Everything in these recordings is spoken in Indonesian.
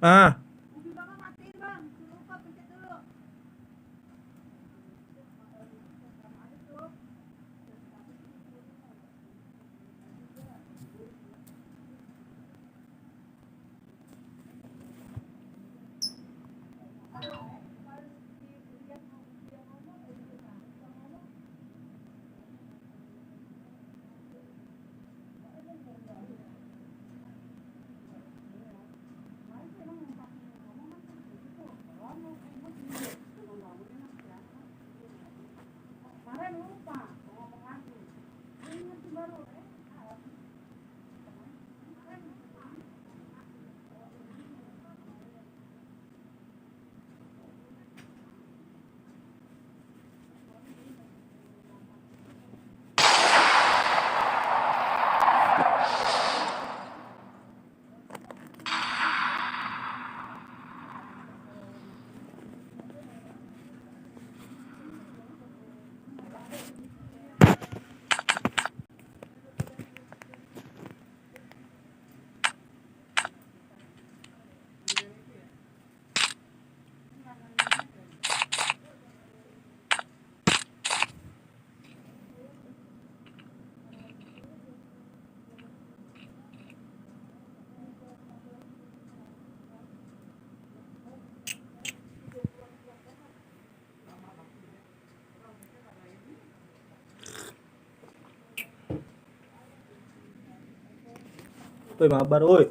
Ah, woi mabar woi.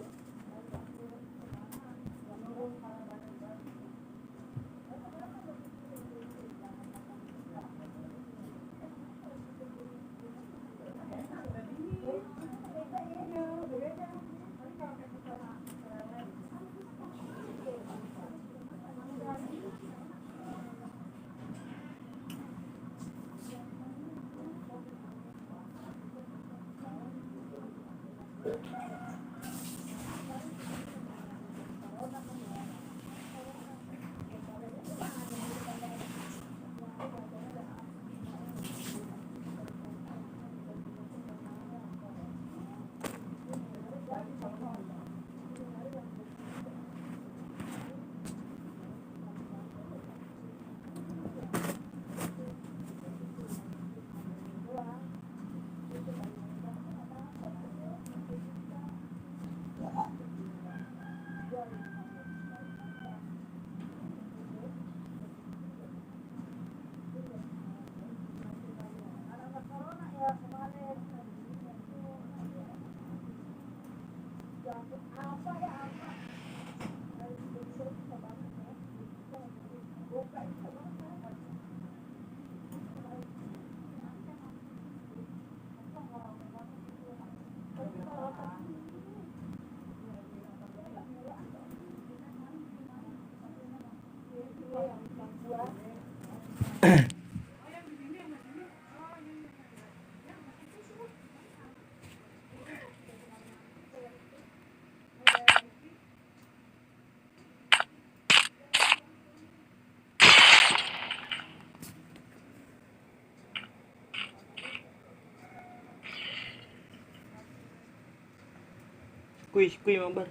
Kuy mabar.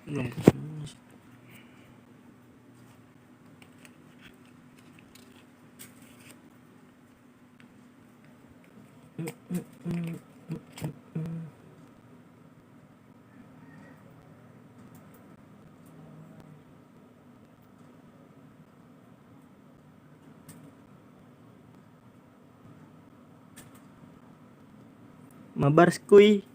Belum. Mabar kuy.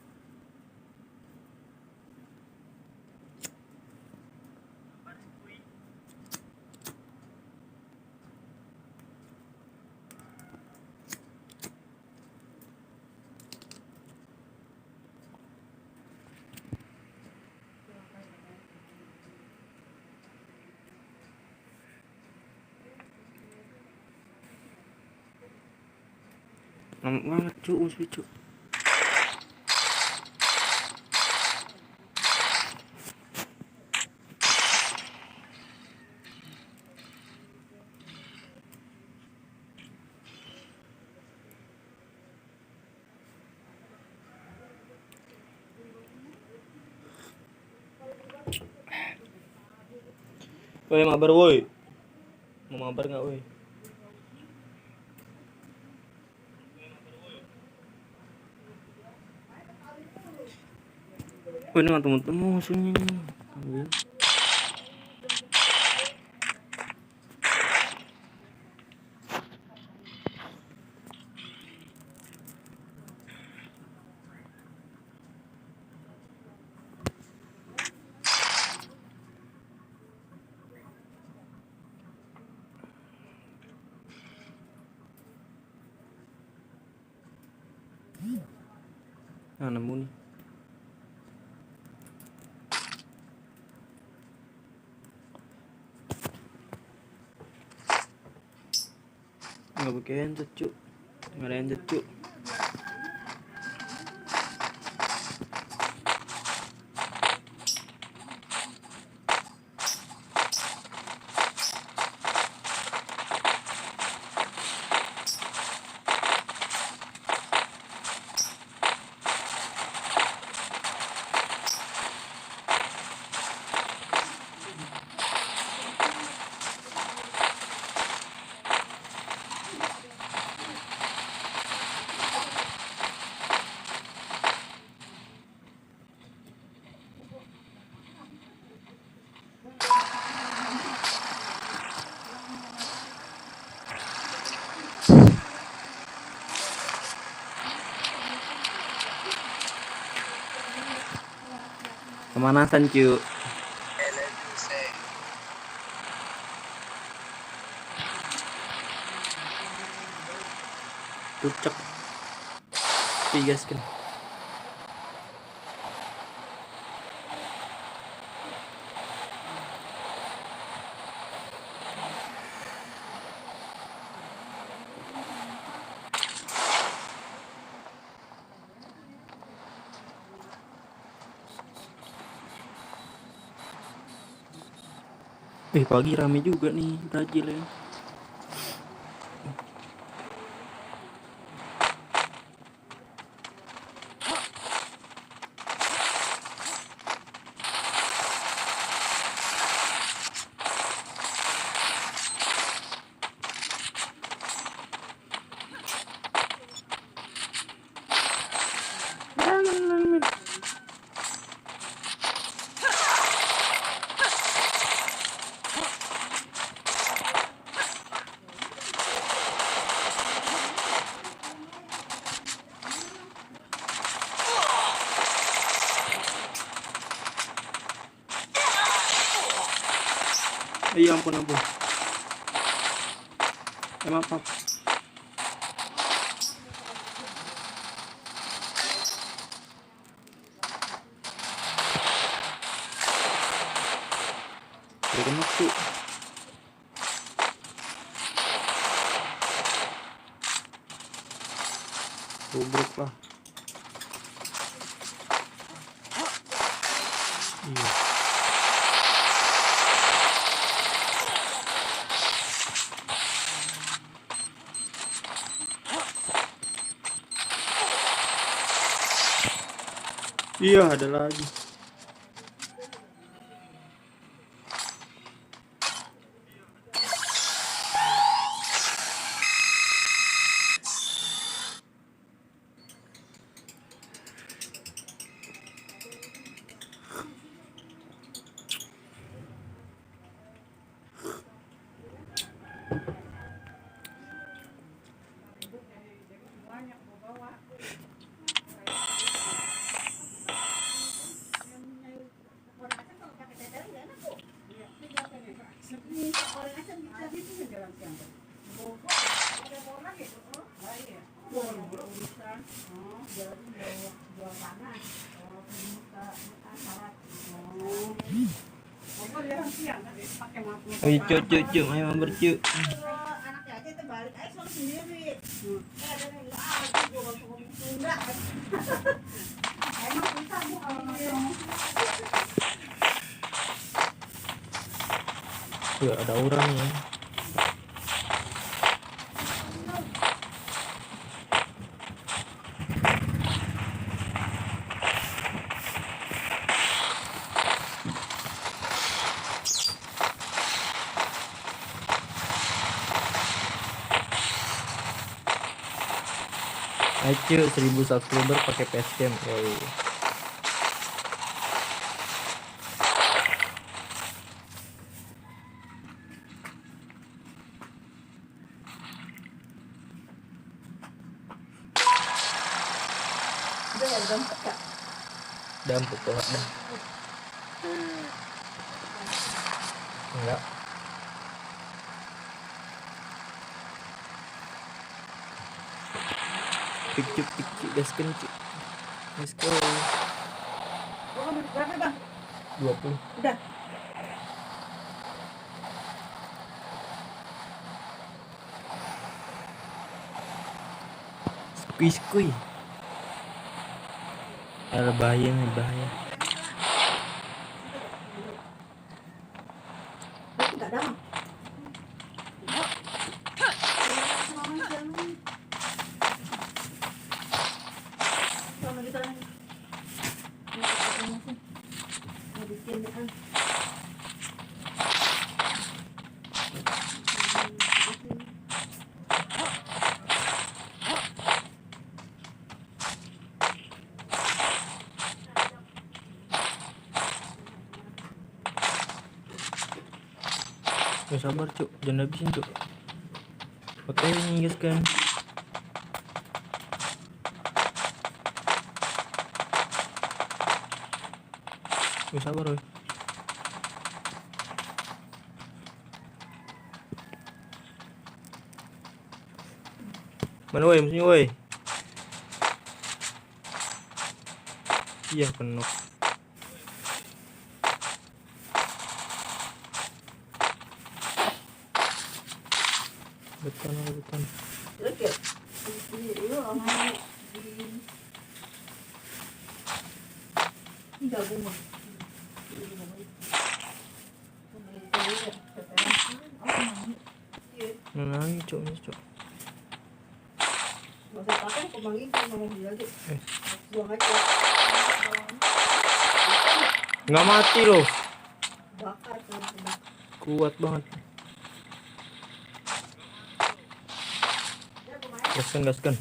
Lama banget cu, musbi cu. Woi mabar woi. Mau mabar nggak woi? Woi ini nggak temu-temu musuhnya nih. Ambil. Nah, nemu nih. Nggak pakai handset cuk. Nggak ada handset cuk. Pemanasan cu. Tucek. Digaskan. Pagi rame juga nih Brazil ya. Iya ampun. Maaf. Kena cu. Bobrok lah. Iya. Iya ada lagi. Ayo cu, ayo mabar cu. Anaknya aja terbalik aja soal sendiri. Emang susah bu kalau ngomong. Tuh ada orang ya. Ayo cuy, 1000 subscriber pakai facecam. Yoi. Udah ya, udah empuk ya? Udah empuk banget dah. Enggak. Picuk gaskan cuy. Let's go. Oh, berapa bang? 20. Udah. Skuy. Ada bahaya nih, bahaya. Enggak ada bang. Ya sabar cuk, jangan habisin cuk. Oke nih guys kan. Ya sabar woy. Mana woy, mesinnya woy. Iya penuh. Beton. Look at ini orang ini gabung bang. Mana lagi cuk, ini cuk. Nggak usah pakai, kembangin sama mobil aja. Buang aja. Nggak mati loh. Bakar kan, bakar. Kuat banget. Gaskan.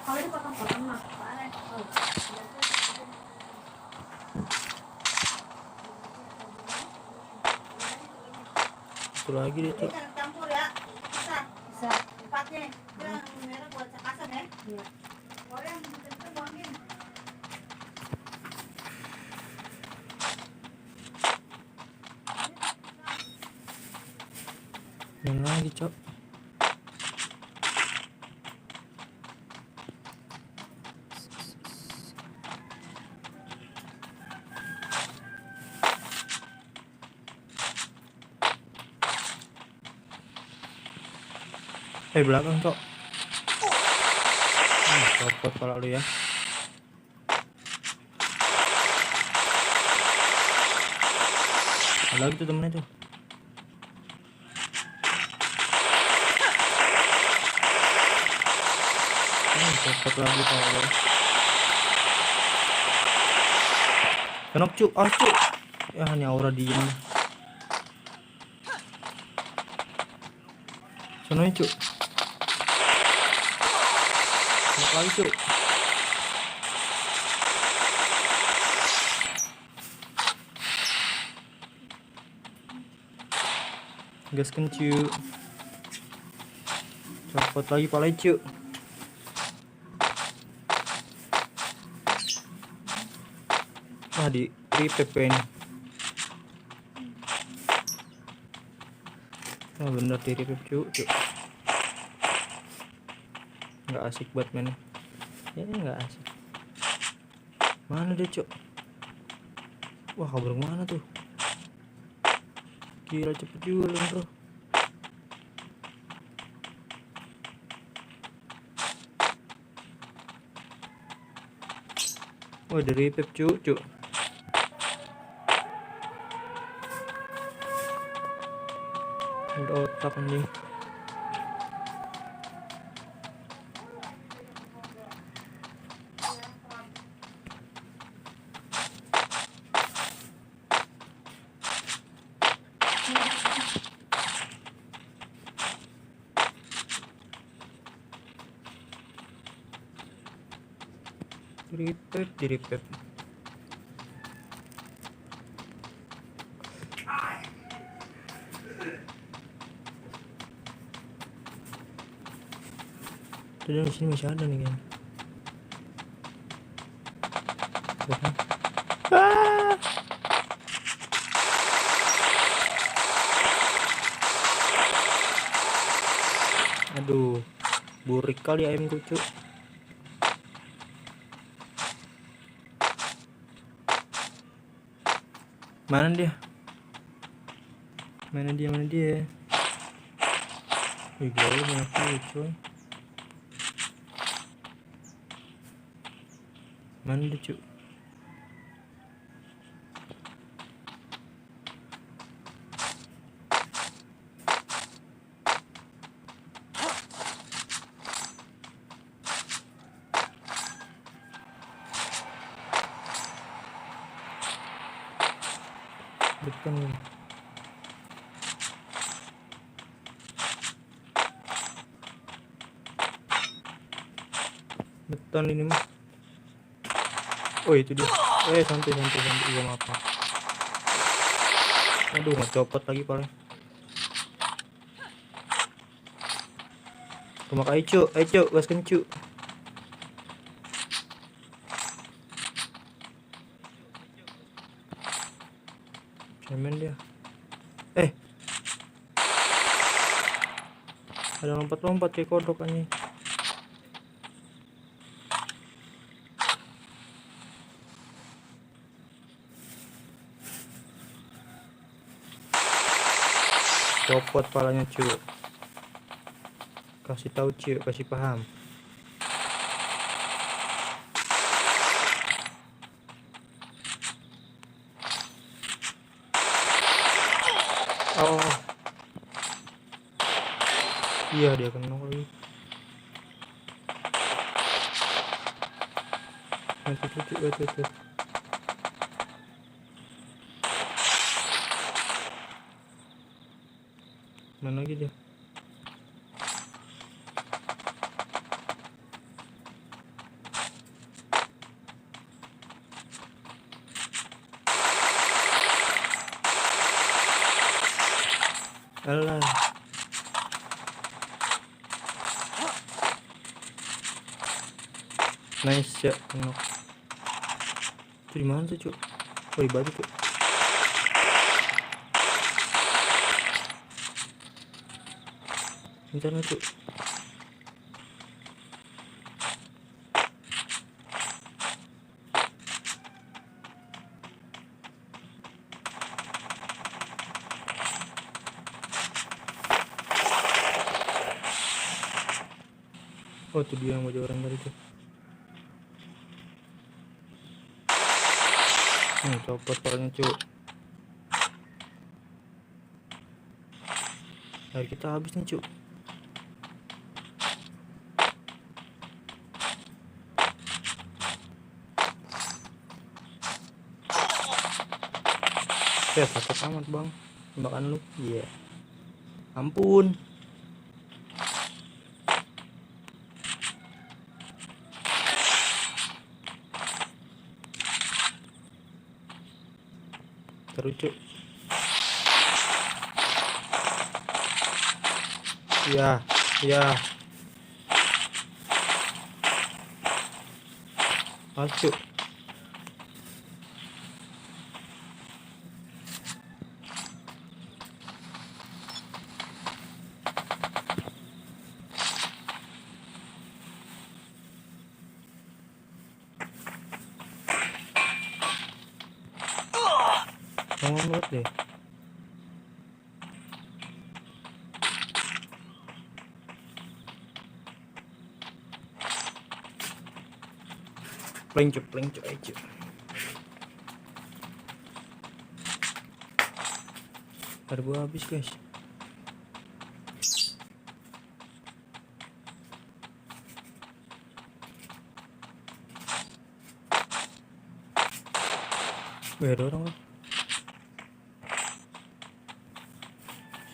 Kalau dipotong-potong mah, Satu lagi deh cuk. jangan campur ya. Bisa. Empatnya. Yang merah buat cakasan ya. Iya. Kalau yang itu buangin. Yang lagi cuk. Belakang cok. Copot kalau lu ya. Ada lagi tuh temennya tuh. Copot lagi kalau lu. Kenok cuk, cuk. Ya hanya aura diem. Sononya cuk. Kenok lagi cuk. Gaskan cuk. Copot lagi palanya cuk. Nah di repack ini. Oh bener di repack cuk. Nggak asik buat main. Ya nggak asik. Mana dia cuk? Wah kabur mana tuh? Gila cepet juga lu bro. Wah dari pep cuk. Ada otak anjing. Diripep. Tadi di sini masih ada nih kan. Tuh kan. Ah! Aduh, burik kali ayam kucu. Mana dia? Mana dia? Wih, gila banyak kucu. Mana dia, cu? Beton ini. Beton ini mah. Oh, itu dia. Santai gua apa. Aduh, ngecopot lagi paling. Rumah ayo cu, gaskan cu. Cemen dia. Ada lompat-lompat kayak kodok anjing. Copot palanya cu. Kasih tahu cu, kasih paham. Oh. Iya, dia kena lagi. Itu. Mana lagi dia? Alah. Nice ya, kenok. Itu di mana tuh, Cuk? Oh, di batu, Cuk. Bentar, Cuk. Oh, itu dia yang wajah orang tadi tuh. Copot palanya, Cuk. Air kita habis nih, Cuk. Sakit amat, Bang. Makan lu. Iya. Ampun. Terus, Cuk. Iya. Masuk. Ngomong banget deh. Plencuk aja. Air gua habis, guys. Wih, ada orang.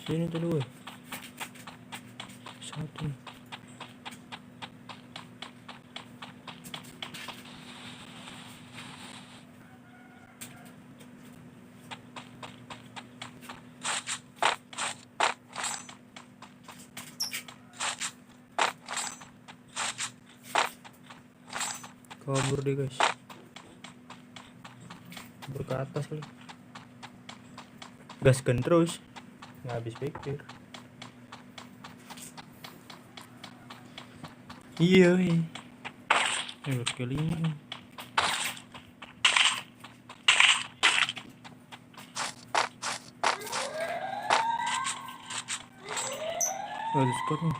Sini tuh dua. Satu. Kabur deh guys. Kabur ke atas kali. Gaskan terus. Nggak habis pikir. Iya, kelima nih. Ada spot nih.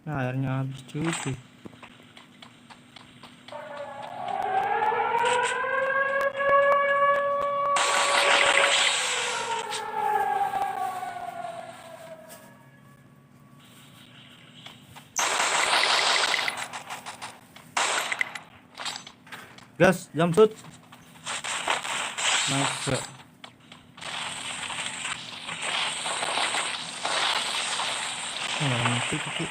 Nah, airnya habis cuy. Gas, jump shoot. Nice. Mati cuy.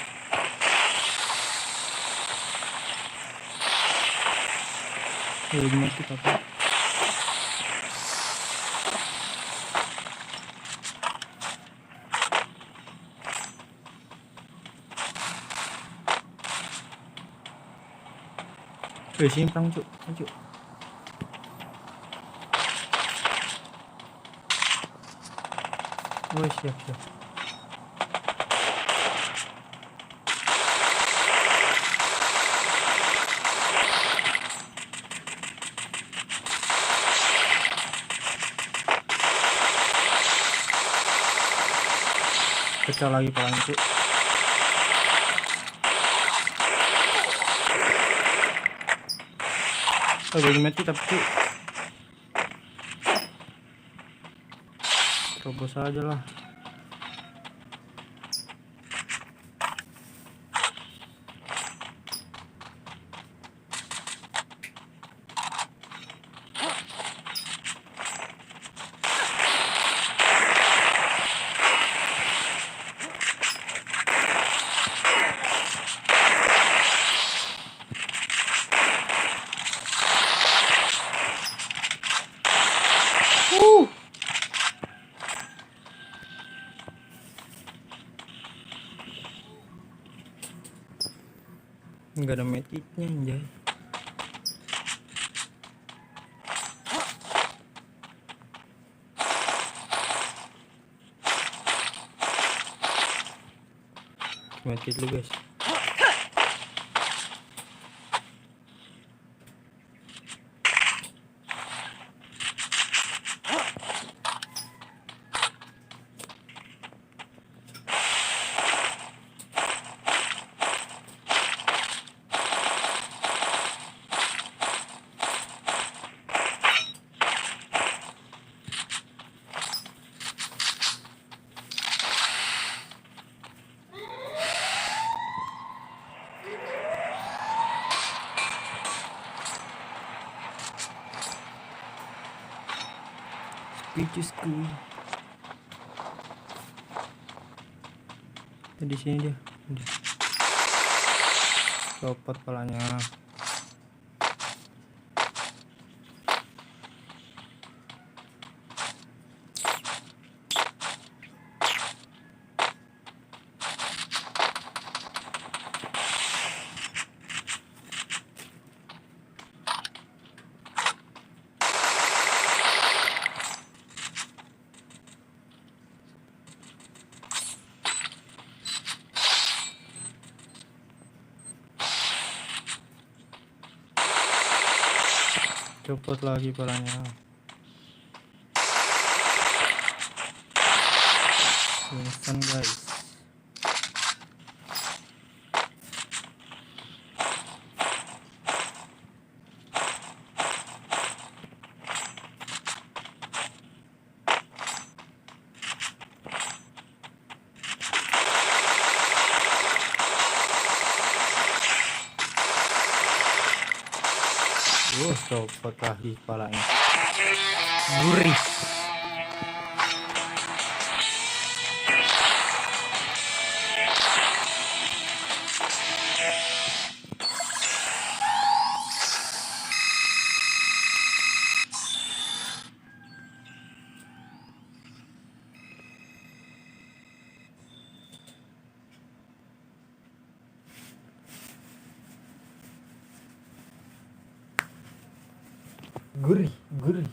Udah mati kakak. Simpang cuk, cuk. Oh siap. Pecah lagi palang cuk. Bagi mati tapi cuk. Terobos aja lah. Enggak ada medkitnya anjay. Medkit dulu guys. Speechesku. Di sini dia. Copot palanya. Copot lagi palanya. Pingsan guys. Copot lagi kepalanya. Gurih. Gurih, gurih.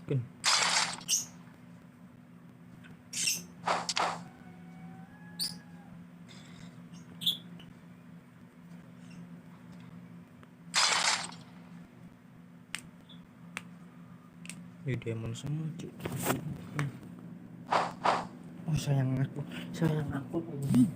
Skin. Demon semua cuy. Oh sayang aku Iya.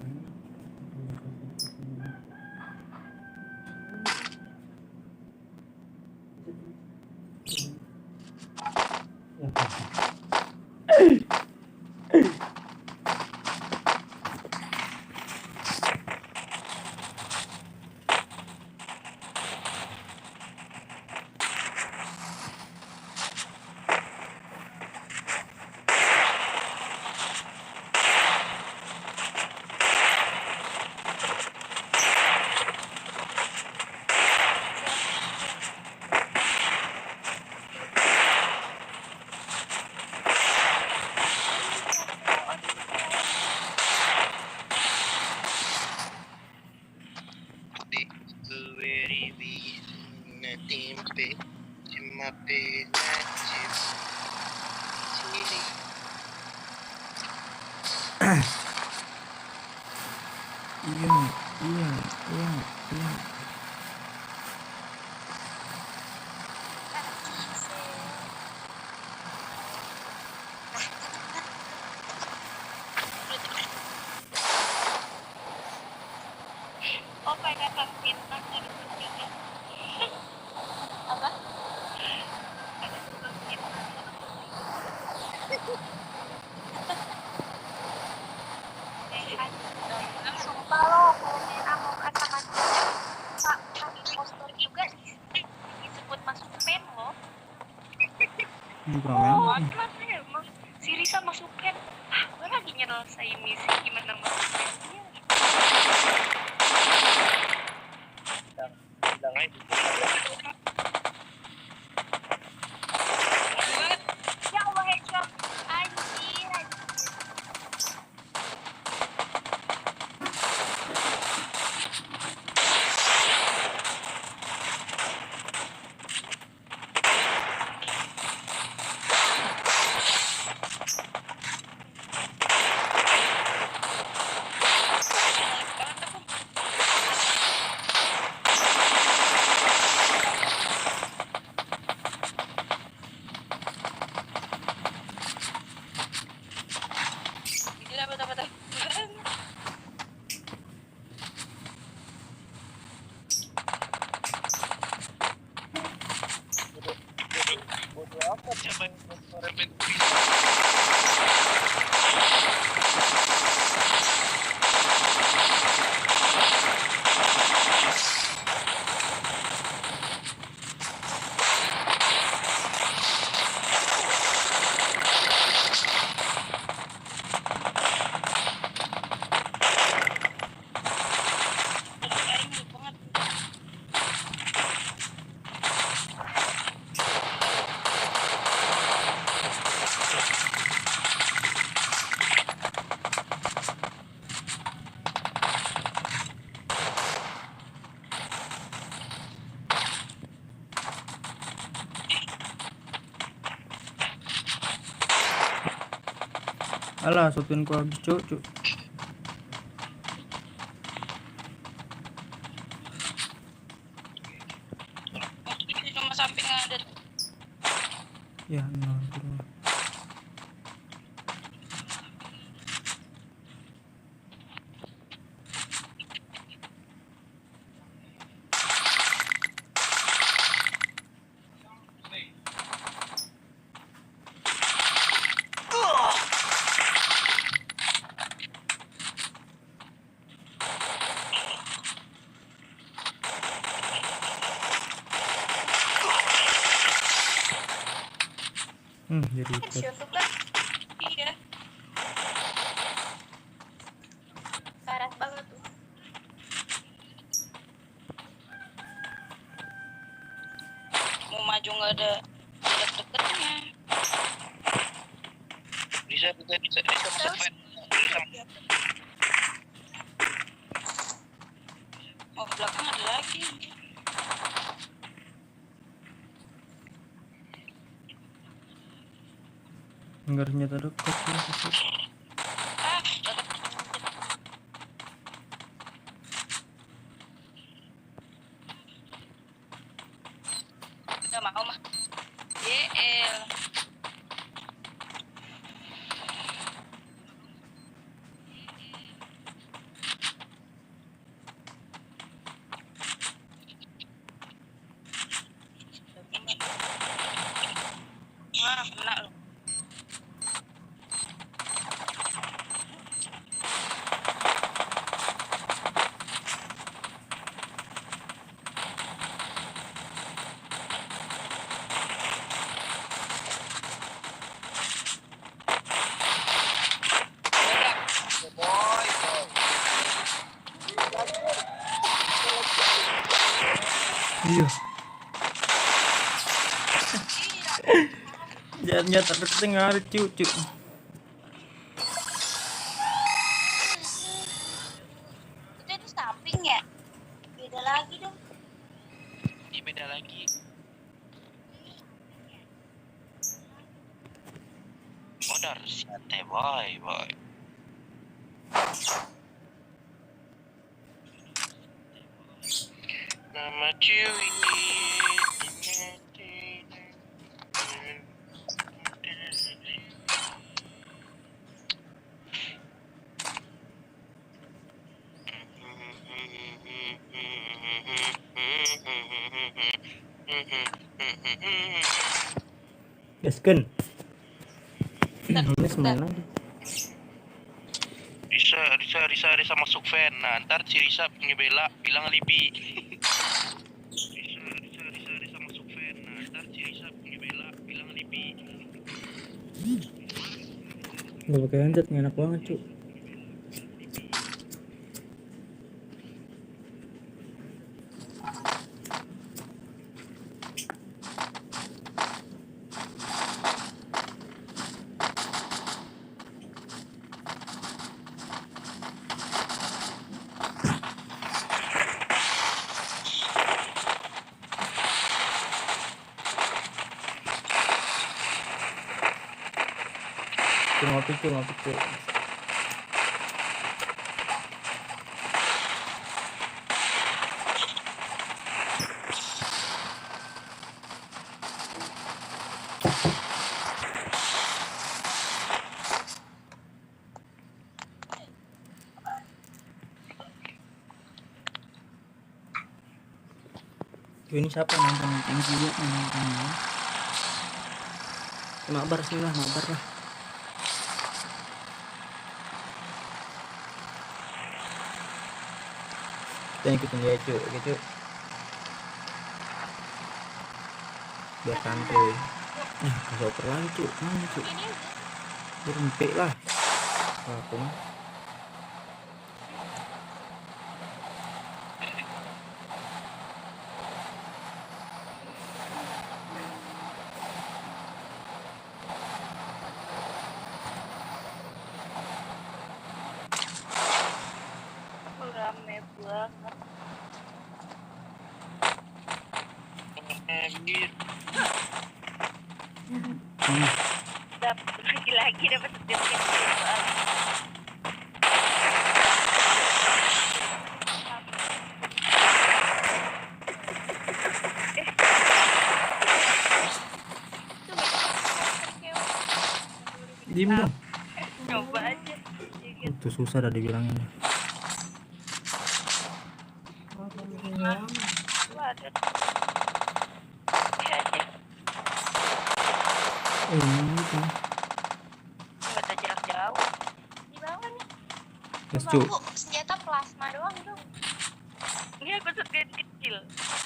Oh, pakai kang bintang dari Turkinya. Apa? Ada tukang bintang. Sumpah lo, komen aku kata-kata Pak impostor juga disebut masuk pen lo. Oh, kenapa ya emang si Risa masuk pen? Gue lagi nyelesain misi gimana masuk pen? Bilang aja Ya Allah, headshot. Anjir. Alah, sopin ku habis cuk. Ini cuma samping ada. Ya, no. Jadi Headshot tuh kan. Iya. Karat banget tuh. Mau maju nggak ada deket-deketnya. Bisa masuk pen. Oh, belakang ada lagi. enggak ternyata dekat sih. Ah, deket. Nggak mau mah. YL. Wah, kena loh. Iya. Jangan terus ngarit cuk. Itu samping ya? Beda lagi dong. Ini beda lagi. Modar siate boy. Nama Chewie. Gaskeun. Ini semen aja. Risa masuk fan. Nah, ntar si Risa punya bela bilang Libi. Risa masuk fan. Nah, ntar si Risa punya bela bilang Libi. Gak pakai handset enak banget cuk. Ngopi cuk. Ini siapa nonton? Thank you buat nontonnya. Mabar sini lah, mabar lah. Kita ikutin dia cuk, oke cuk. Biar santai. Kasih oper lagi cuk, mana cuk? Ini Berempik lah. Apa mah? rame banget. Anjir. Dapat lagi dapat setiap soal. Diem dong. Coba aja. Itu susah dah dibilangin. Ada. Ini kan. Nggak ada jarak jauh. Di bawah nih. Yes cuk. Aku senjata plasma doang dong. Ini aku sekian kecil.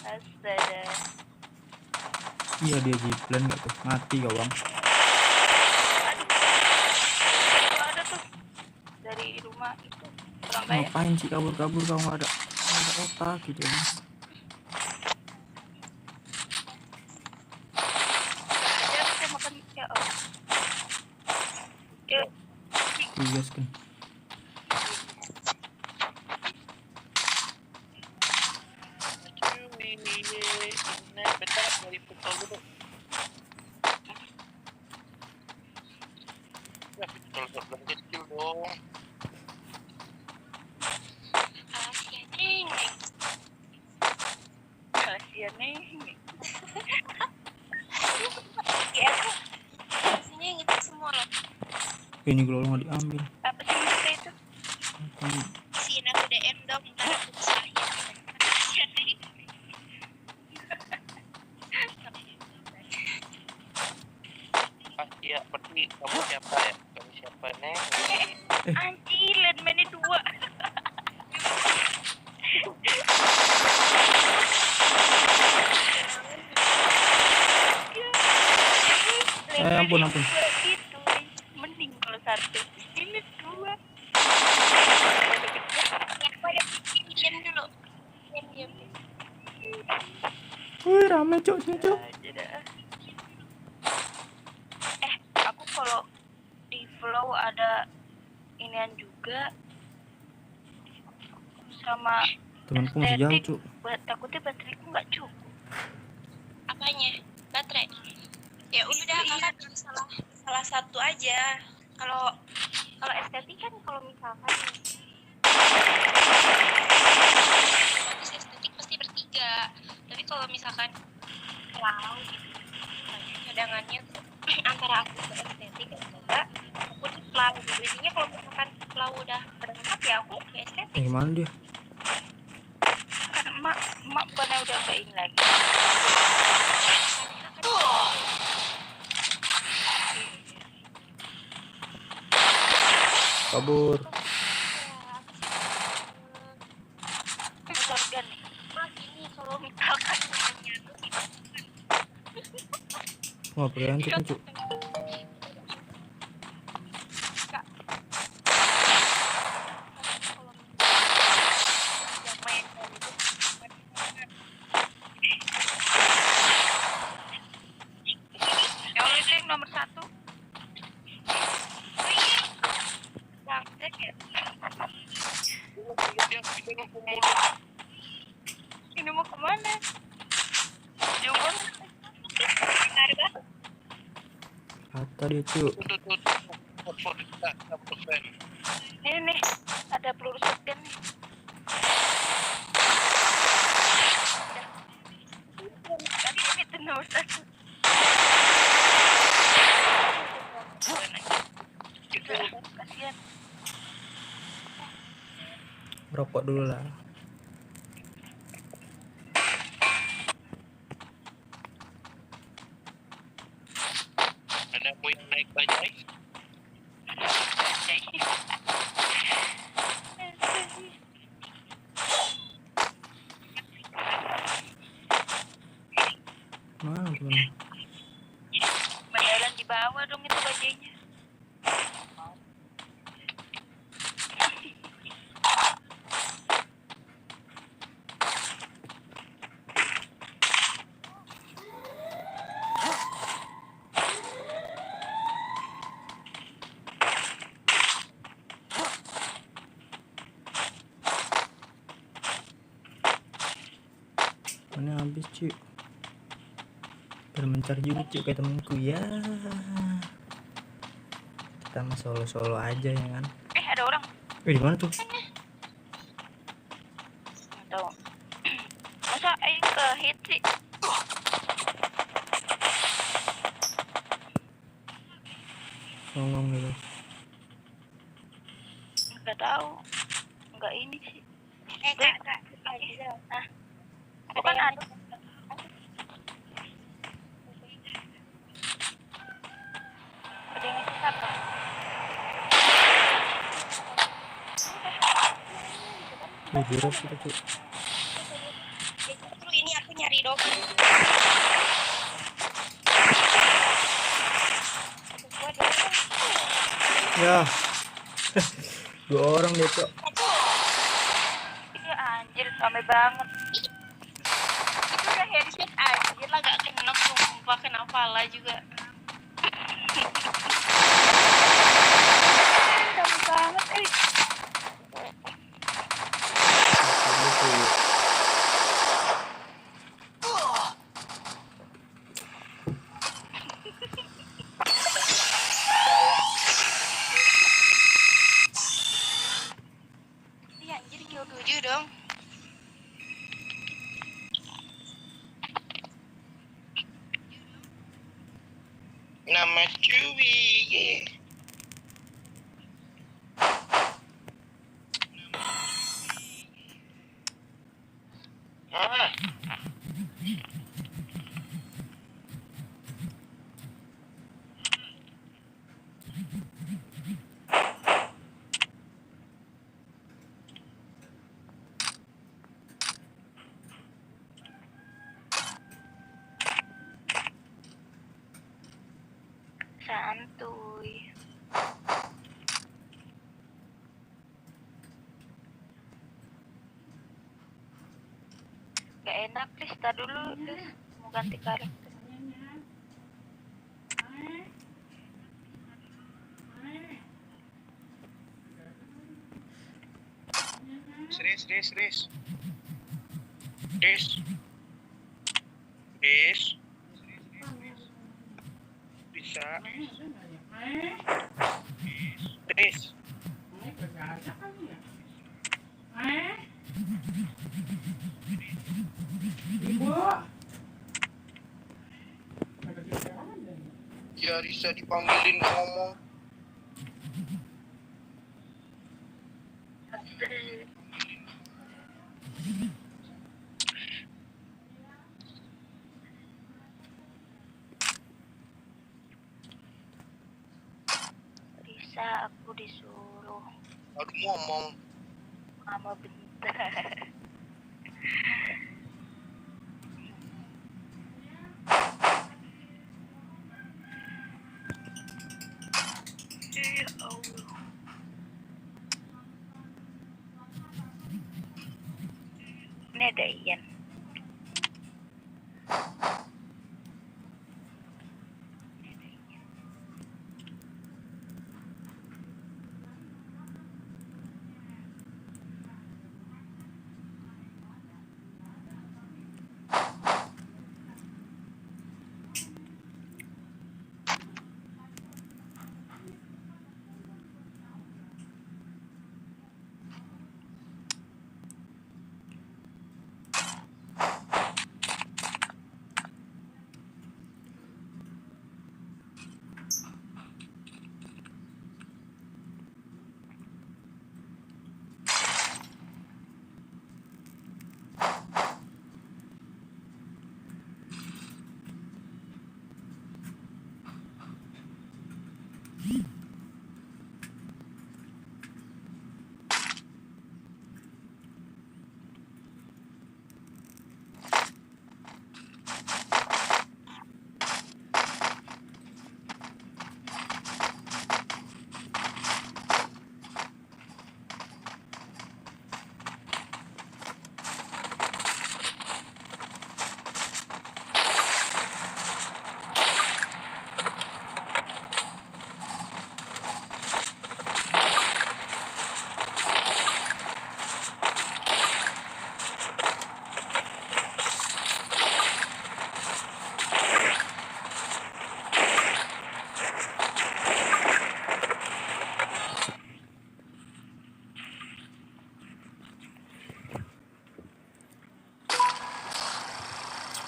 Astaga. Iya dia zipline nggak tuh? Mati kau bang. Aduh, ada tuh dari rumah itu orang kaya. Ngapain sih kabur-kabur kau nggak ada otak gitu ya. Dia bisa makan ya Allah. Yuk. Tugas kan. Bentar, dari pistol dulu. Ya, pistol lebih kecil dong. Kasian nih. Ya, isinya gitu semua loh. Ini kalau nggak diambil. Apa sih maksudnya itu? Isiin aku DM dong, ntar aku usahain. Kasian nih. Ah iya, berarti kamu siapa ya? Kamu siapa nih? Anjir, landmine-nya 2. Ampun. Itu mending kalau 1. Ini 2. Ya, aku ada diam dulu. Diam. Wih rame cuk sini cuk. Aja dah. Aku kalau di flow ada inian juga sama Temanku masih jauh cuk. takutnya bateraiku nggak cukup. Apanya? Baterai? Ya udah kakak salah satu aja. Kalau estetik kan kalau misalkan habis estetik pasti bertiga. Tapi kalau misalkan flow gitu, cadangannya tuh antara aku ke estetik atau enggak, aku di flow. Jadinya kalau misalkan flow udah berangkat ya aku ke estetik. Gimana dia? Kan emak bukannya udah nggak ini lagi. Kabur. Shotgun nih. Mas ini kalau misalkan namanya Wah preventif kan cuk. nomor 1. Bangset ya. Ini mau kemana? Jauh banget. Kata dia cuk. Ini nih, ada peluru shotgun nih. Tadi ini tuh nomor 1. Kasihan. Rokok dulu lah. Ada Mana temen? Mendalam di bawah dong itu bajainya. Mana habis cuy. Bermencar juga cuy kayak temenku ya. Kita mah solo aja ya kan. Ada orang. Di mana tuh? Nggak tahu. Masa aing ke hit sih? Ngomong gitu. Nggak tahu. Nggak ini sih. Kak. Nah, bukan ada. Ada yang itu apa? Jelas kita cuy. Justru ini aku nyari doki. Ya. 2 orang deh cok. Iya anjir, rame banget. Itu udah headshot anjir lah, gak kena sumpah, kenapa lah juga. Rame banget Iya anjir, kill 7 dong. Nama Chewy. Yeah. Ah. Santuy. Gak enak, please. Tar dulu, please. Mau ganti karakter. Ris. Bisa. Ris. Ya Risa dipanggilin ngomong. Risa, aku disuruh Aduh ngomong. mama bentar. Ya Allah. Ini ada Ian.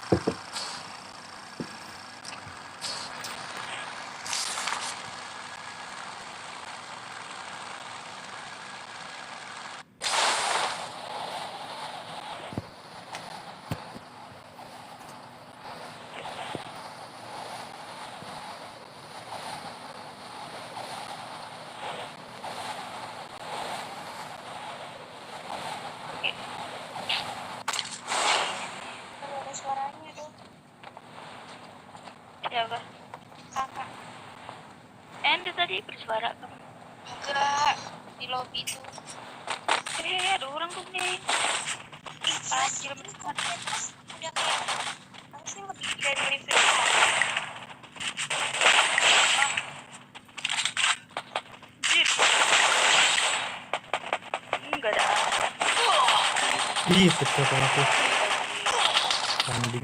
Kalau ada suaranya dong. Siapa? Kakak. Anda tadi bersuara kamu? Enggak, di lobby tuh. Ada orang tuh nih. Anjir, udah kayak pasti lebih dari review. Anjir. Enggak ada. Ih, pecah aku. Kambing.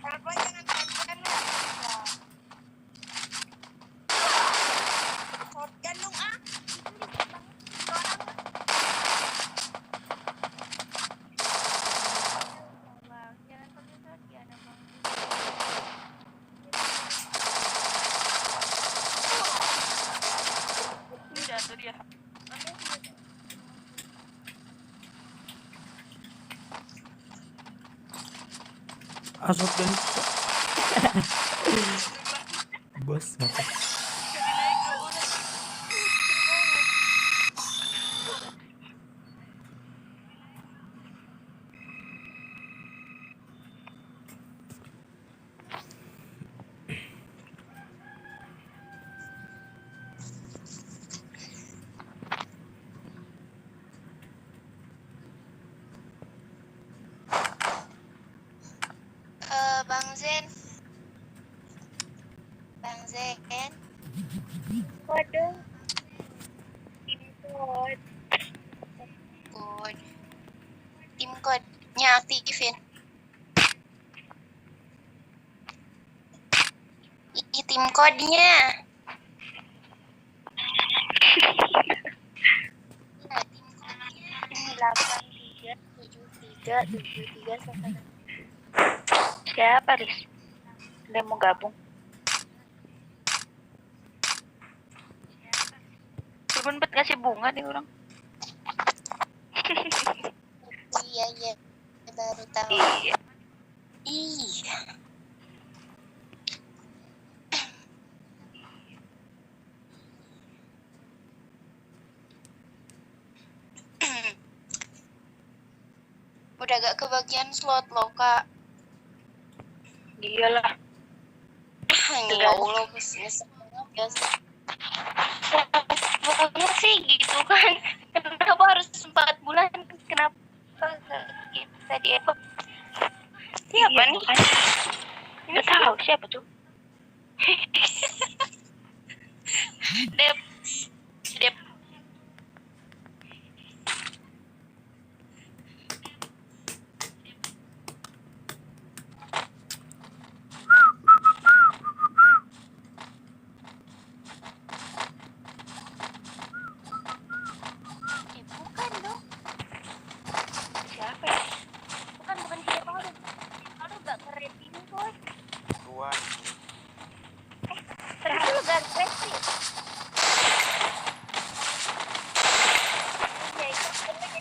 Apa jangan shotgun lah. Shotgun dong ah. Jangan pakai shotgun abang. Jatuh dia. Asap dan bos apa? Bang Zen. Waduh. Tim code. Tim code-nya aktifin. Tim code-nya. Iya, tim code-nya. 837373 Siapa, Riz? Dia mau gabung. Turun bet ngasih bunga nih orang. Iya. Baru tahu. Iya. Udah gak kebagian slot loh, Kak. Iyalah. Ya Allah, bisnis banget ya sih. Pokoknya sih gitu kan. Kenapa harus 4 bulan? Kenapa kita di Epok? Siapa nih? Nggak tahu siapa tuh. Dep. Bukan dong. Siapa ya? Bukan siapa lu. Lu gak keren ini boy. Tuan. Terus lu gak keren sih. Ya itu kita jadi.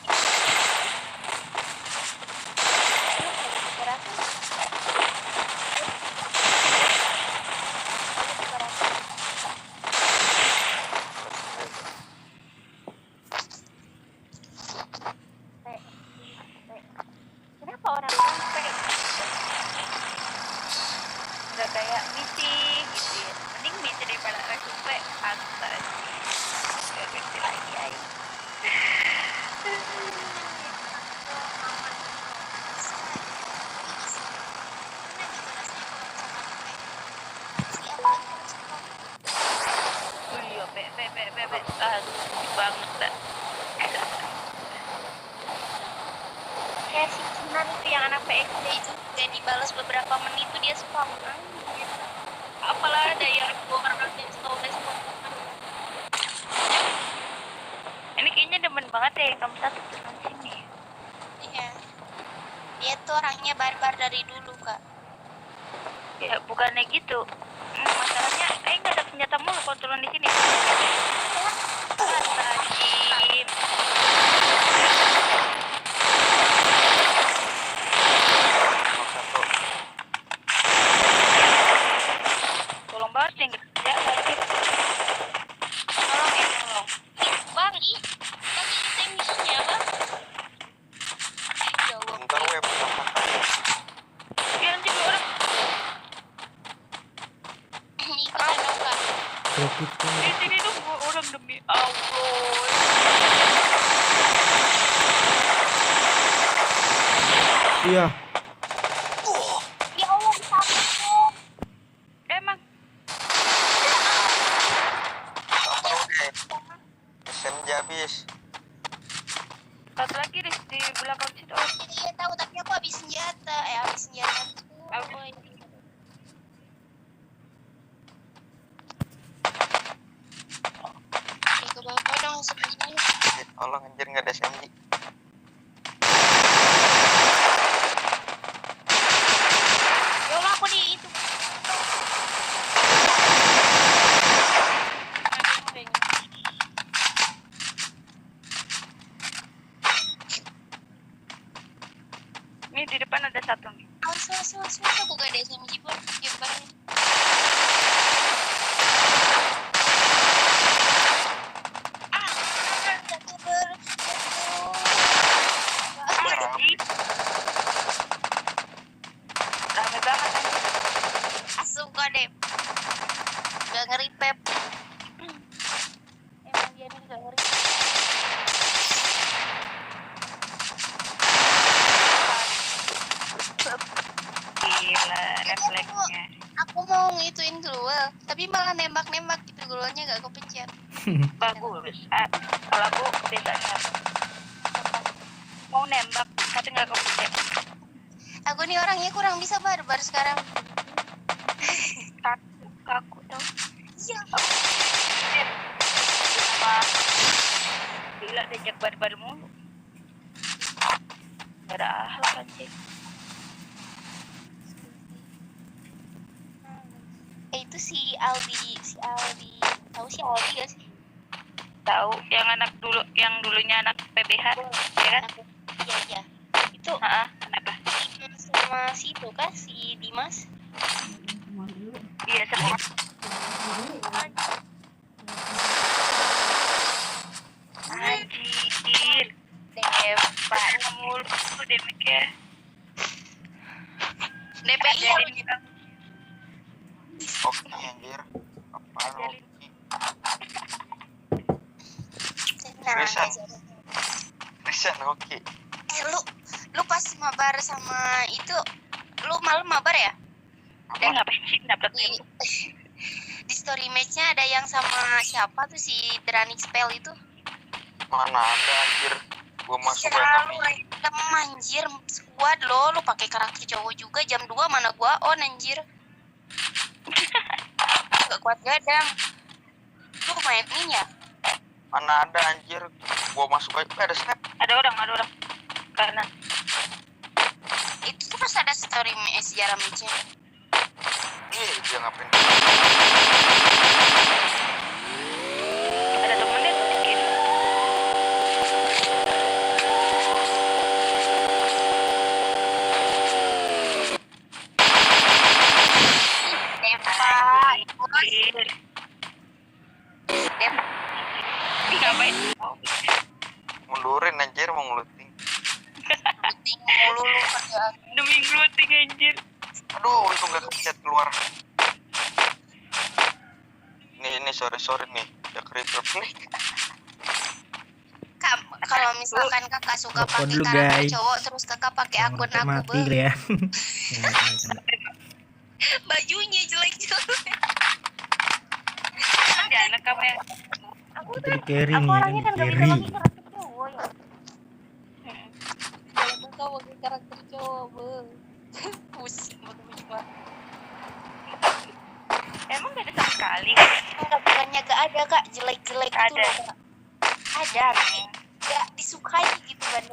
Kenapa orang sampai nggak kayak misi gitu ya? Mending misi daripada sampai astaga nggak ngerti lagi aja. Iya, aduh banget dah. Kayak si Kinan itu yang anak PXD itu gak dibalas beberapa menit itu dia spam anjir. Apalah ada yang gue orang install Facebook. Ini kayaknya ada demen banget ya kamu satu teman sini. Iya. Dia tuh orangnya barbar dari dulu, Kak. Ya bukannya gitu. Masalahnya nggak ada senjata mulu kalau turun di sini. Astagfirullah. Satu. Tolong banget nih nggak kerja lagi. Tolong ya tolong. Bang, ih. Bang, ini teh misinya, Bang. Ya Allah. Bentar web. Ya nanti dua orang. Ikutan dong, Kak. Profit kan. Di sini tuh dua orang demi Allah. Iya. Ya Allah, disambung. Emang Apa udah? SMJ habis. satu lagi di belakang situ. Iya tahu, tapi aku habis senjata. Habis senjata tuh. Habis. Oh, ini. Ke bawah dong sebenarnya. Tolong anjir nggak ada SMJ. Ya Allah, aku di itu. Ini di depan ada satu nih. Awas, aku gak ada SMG pun. Ya, Bang. Anjing. Rame banget anjing. Suka deh. Gak ngeri pep. Emang dia nih gak ngeri. Gila refleksnya. Aku mau ngituin duel, tapi malah nembak-nembak gitu, gulanya gak kepencet. Bagus. Kalau aku biasanya mau nembak tapi nggak kepencet. Aku nih orangnya kurang bisa barbar sekarang. Kaku tau. Iya. Sama gila diajak barbar mulu. Gak ada akhlak anjing. Itu si Aldi. Tahu si Aldi gak sih? Tahu yang dulunya anak PBH ya kan? Iya. Itu Kenapa? sama si itu kan si Dimas. Iya semua. Anjir. Pak mulu demiknya. DPI. Oke anjir. Apaan Ajarin. Oki? Nah, Risan. Risan oke. lu pas mabar sama itu, lu malam mabar ya? Dia ngapain sih nabrak Di, dia? di story match-nya ada yang sama siapa tuh, si Dranic Spell itu. Mana ada anjir. Gua masuk ke Selalu kami. anjir, squad lo, lu pakai karakter cowok juga. Jam 2 mana gua on anjir. Gak kuat gadang. Lu main ini ya? Mana ada anjir. Gua masuk aja ada snap. Ada orang. Karena Itu tuh pas ada story sejarah match-nya. Dia ngapain? ada temennya mungkin. Anjir. Ngapain? Mundurin anjir mau ngeluting. Penting mulu lu kerjaan. Demi ngeluting anjir. Aduh, untung gak kepencet keluar. Ini sorry nih. Ya creeper nih. Kalau misalkan kakak suka Rokok pakai dulu, karakter guys. cowok, terus kakak pakai akun aku, mati ya. bajunya jelek-jelek. Jangan kamu yang Aku Itu di carry nih, orangnya kan di gak bisa carry. pakai karakter cowok ya. Kalau kakak pakai karakter cowok, pusing banget. emang gak ada sama sekali. Enggak, bukannya gak ada kak, jelek-jelek gitu Ada. loh, Kak. Ada, tapi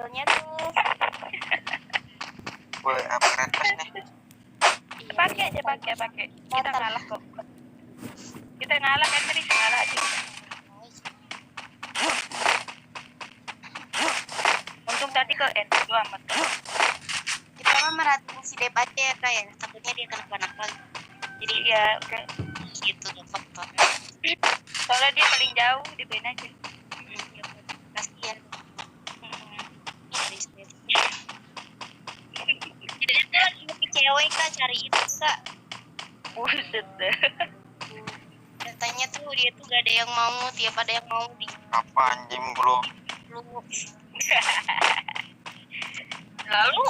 skillnya tuh. Boleh upgrade pas nih. Pakai aja, pakai. Kita ngalah kok. Kita ngalah kan tadi ngalah aja. Untung tadi ke end itu amat. Kita mah merhatiin si Dep aja ya kak ya, takutnya dia kenapa-napa Jadi ya udah. gitu tuh faktor. Soalnya dia paling jauh, dibain aja. Kasihan. Hmm. Jadi itu lagi ngepi cewek kak, cari itu kak. Buset deh. Katanya tuh dia tuh gak ada yang mau, tiap ada yang mau di Apa anjing bro? lu. Lalu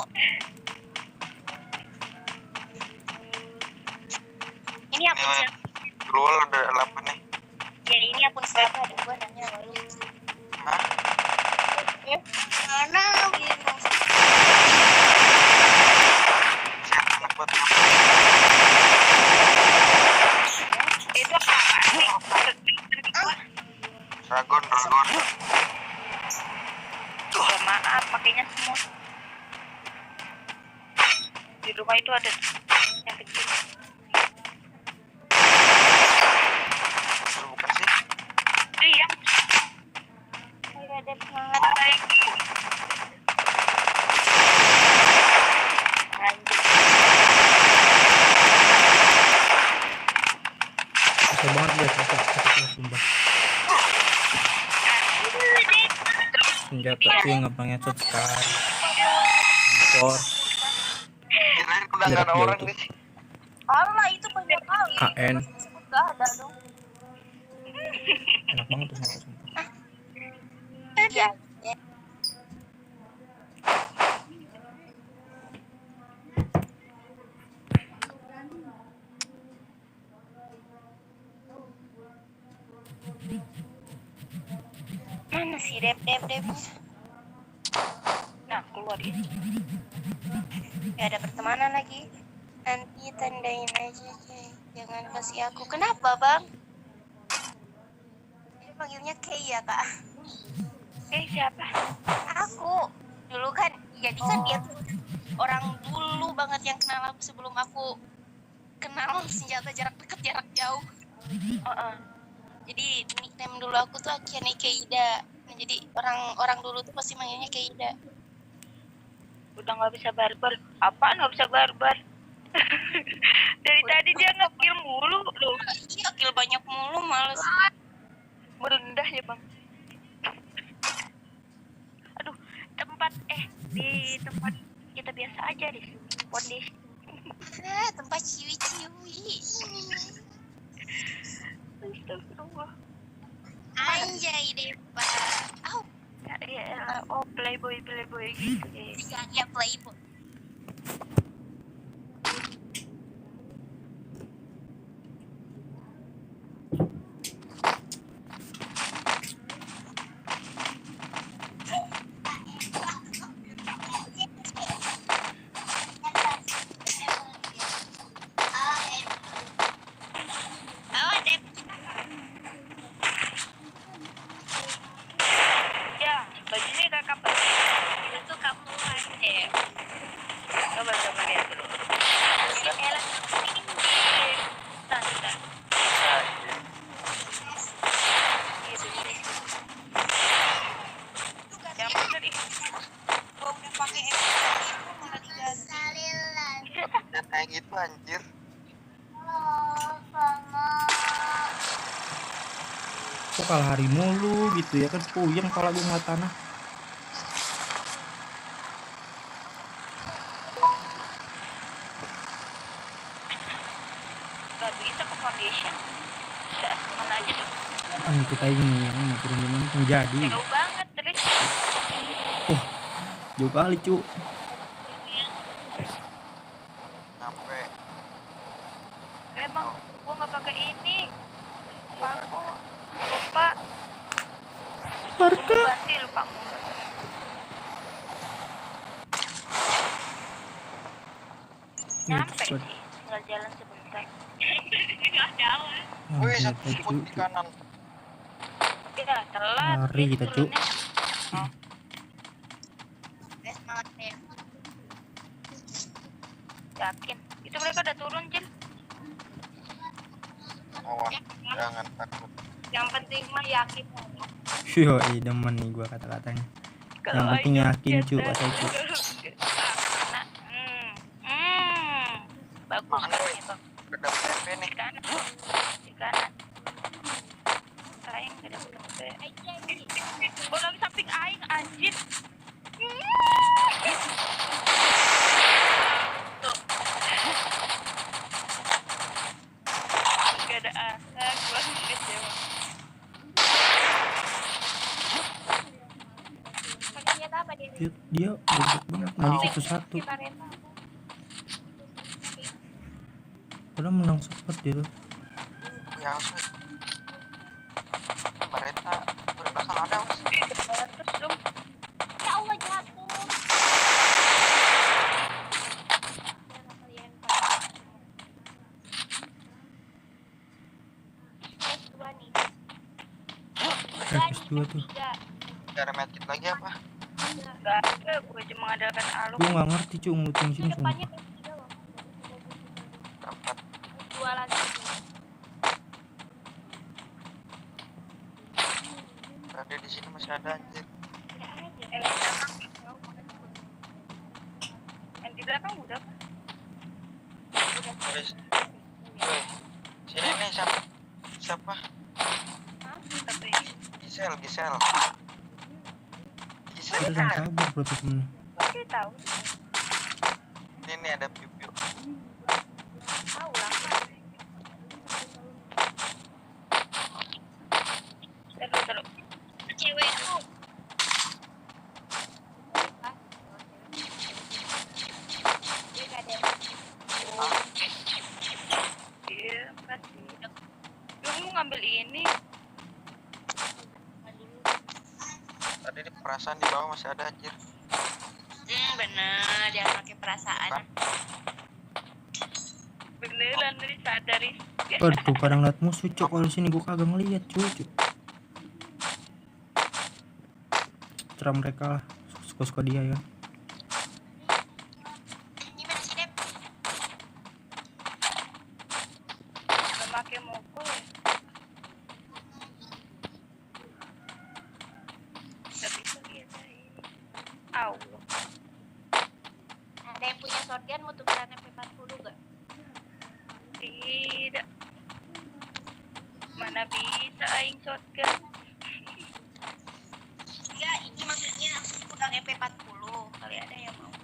Ini akun Ini siapa? Roll ada 8 nih. Ya ini akun siapa? Ada gua nanya sama lu. Hah? Mana gitu? Siapa anak buat itu apa sih? Dragon. Ya maaf, pakainya semua. Di rumah itu ada yang kecil. Lu bukan sih? Iya. Ayo ada semangat. Anjir. Susah banget guys, susah sumpah. Senjata tuh yang gampang headshot sekali. Ampor, Kirain udah Jarak nggak ada jauh orang tuh. di sini. Allah itu banyak kali. KN, Gak ada dong. enak banget tuh senjata sumpah. Iya. Mana sih Dep? Nah, keluar dia. Gak ada pertemanan lagi. Nanti tandain aja Kay. Jangan kasih aku. Kenapa bang? Dia panggilnya Kay ya kak. Siapa? Aku dulu kan, jadi kan dia tuh orang dulu banget yang kenal aku sebelum aku kenal senjata jarak dekat jarak jauh. Jadi nickname dulu aku tuh Akiane Keida. Nah, jadi orang dulu tuh pasti manggilnya Keida. Udah nggak bisa barbar. Apaan nggak bisa barbar? Dari tadi dia nge-kill mulu loh. Iya, kill banyak mulu males. Merendah ya bang. Aduh, di tempat kita biasa aja deh. Kondisi. Tempat ciwi-ciwi. Astagfirullah. Anjay deh pak. Ya, oh playboy gitu ya. Dia playboy. Ya, bajunya kakak baju. Itu tuh kamu deh. Coba lihat dulu. Elah Tante. Yang bener ih. gua udah pakai itu malah diganti. Dan kayak gitu anjir. Kok kalah hari mulu gitu ya kan, puyeng kepala gue ngeliat tanah. Gak bisa ke foundation. Udah, mana aja dong. Kita ini yang mau turun gimana menjadi Jauh banget terus. jauh kali cu. Sampai Emang gua nggak pakai ini. Aku lupa. Harga Ganti lupa. Nyampe sih. Tinggal jalan sebentar. Nggak jalan. wih satu sebut di kanan. Ya telat. Lari kita, Cuk. Turunnya. Oh. banget ya. Yakin. Itu mereka udah turun, Jin. Awas, jangan takut. Yang penting mah yakin. Yoi, demen nih gua kata-katanya. Yang penting yakin cu, kata cu. Bagus Mana, kan woi? itu. Udah PP nih. Di kanan. Di kanan. Aing gak dapet PP. Oh, lagi samping aing anjir. Tuh. Gak ada asa, gua kecewa. Pakai senjata apa dia? Dia goblok banget maju satu-satu. Kita renta. Padahal menang sempat dia tuh. Ya, Mas. Mereka berbelakang ada, Mas. Terus dong. Ya Allah jatuh. S2 nih. S2 tuh. Gak ada medkit lagi apa? Gak ada, gue cuma mengandalkan aluk. Gua nggak ngerti cu ngelutin sini Depannya sumpah. S3 loh. Dapat. 2 lagi. Tadi di sini masih ada anjir. Yang di belakang udah. Guys. Woi. Sini nih siapa? Siapa? Tapi Gisel. Gisel. Kita jangan kabur berarti temen. gue tahu. Ini ada piu-piu. Tahu lah. Terus. Cewek itu. Iya, pasti. Lu mau ngambil ini? Tadi di perasaan di bawah masih ada anjir. Bener, jangan pakai perasaan. Beneran tadi sadari. Aduh, pada ngeliat musuh cok. Kalau sini gua kagak ngeliat cu. Terang mereka lah. Suka-suka dia ya. Gimana sih, Dep? Udah pakai mukul ya. Tapi itu dia tadi. Au. Ada yang punya shotgun mau tukeran MP40 gak? Tidak. Mana bisa aing shotgun? Ya, ini maksudnya tukang MP40. Kali ada yang mau.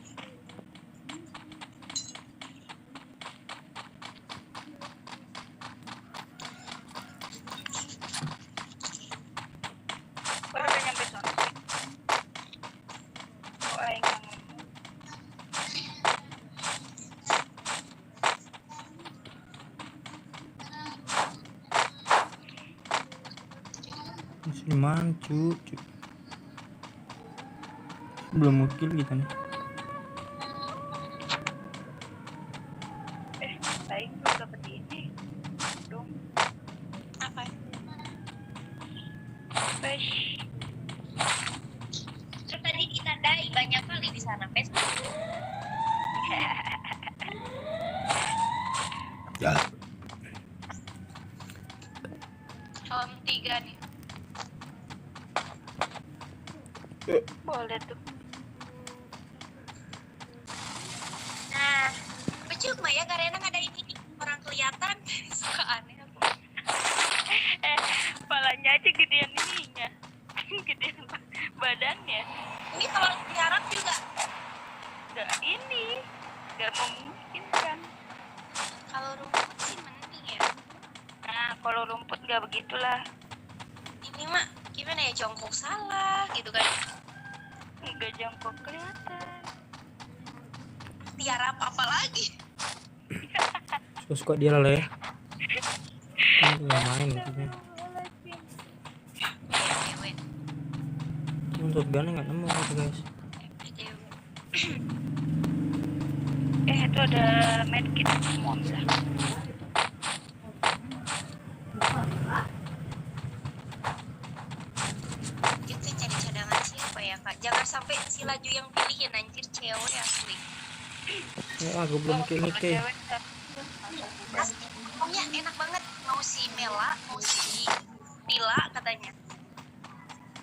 Kalau udah nyampe sana. Oh, aing nggak ngomong. Masih mana cu. Belum mukil kita nih. Aing belum dapet ini. Dong. Apa? Pesh. Terus tadi ditandai banyak kali di sana, Facebook. Ya. Om 3 nih. Boleh tuh. Nah, percuma ya karena ngadain ini orang kelihatan. Suka aneh aku. Palanya aja gedean ininya. Gedean badannya. Ini kalau diharap juga. Gak ini. Gak memungkinkan. Kalau rumput sih mending ya. Nah, kalau rumput gak begitulah. Ini mah gimana ya, jongkok salah gitu kan. Gak jongkok kelihatan. Tiara apa lagi? Suka-suka dia lah ya. Nggak main maksudnya. Cewek. Untuk gunnya nggak nemu gitu guys. Itu ada medkit semua bisa. Kita cari cadangan siapa ya kak? Jangan sampai si Laju yang pilihin anjir, cewek asli. Ya aku belum kill nih Kay. Asli, pokoknya enak banget. Mau si Mela, mau si Dila katanya.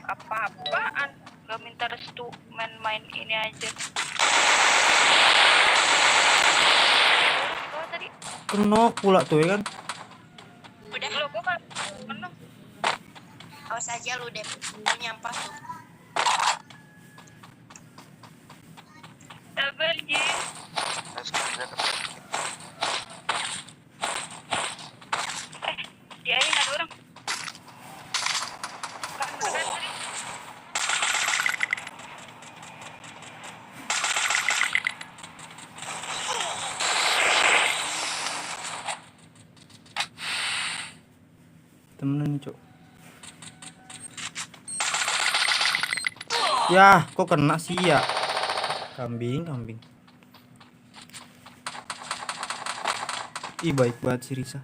Apa-apaan? Gak minta restu main-main ini aja. Oh, tadi Kenok pula tuh ya kan. Udah, lo kok kan penuh. awas aja lu deh, lu nyampah tuh. Sabar Ji. Terus kerja ke Di air ada orang. Kamu kan tadi. Temenan nih Cok. Ya kok kena sih ya. Kambing. Ih baik banget si Risa.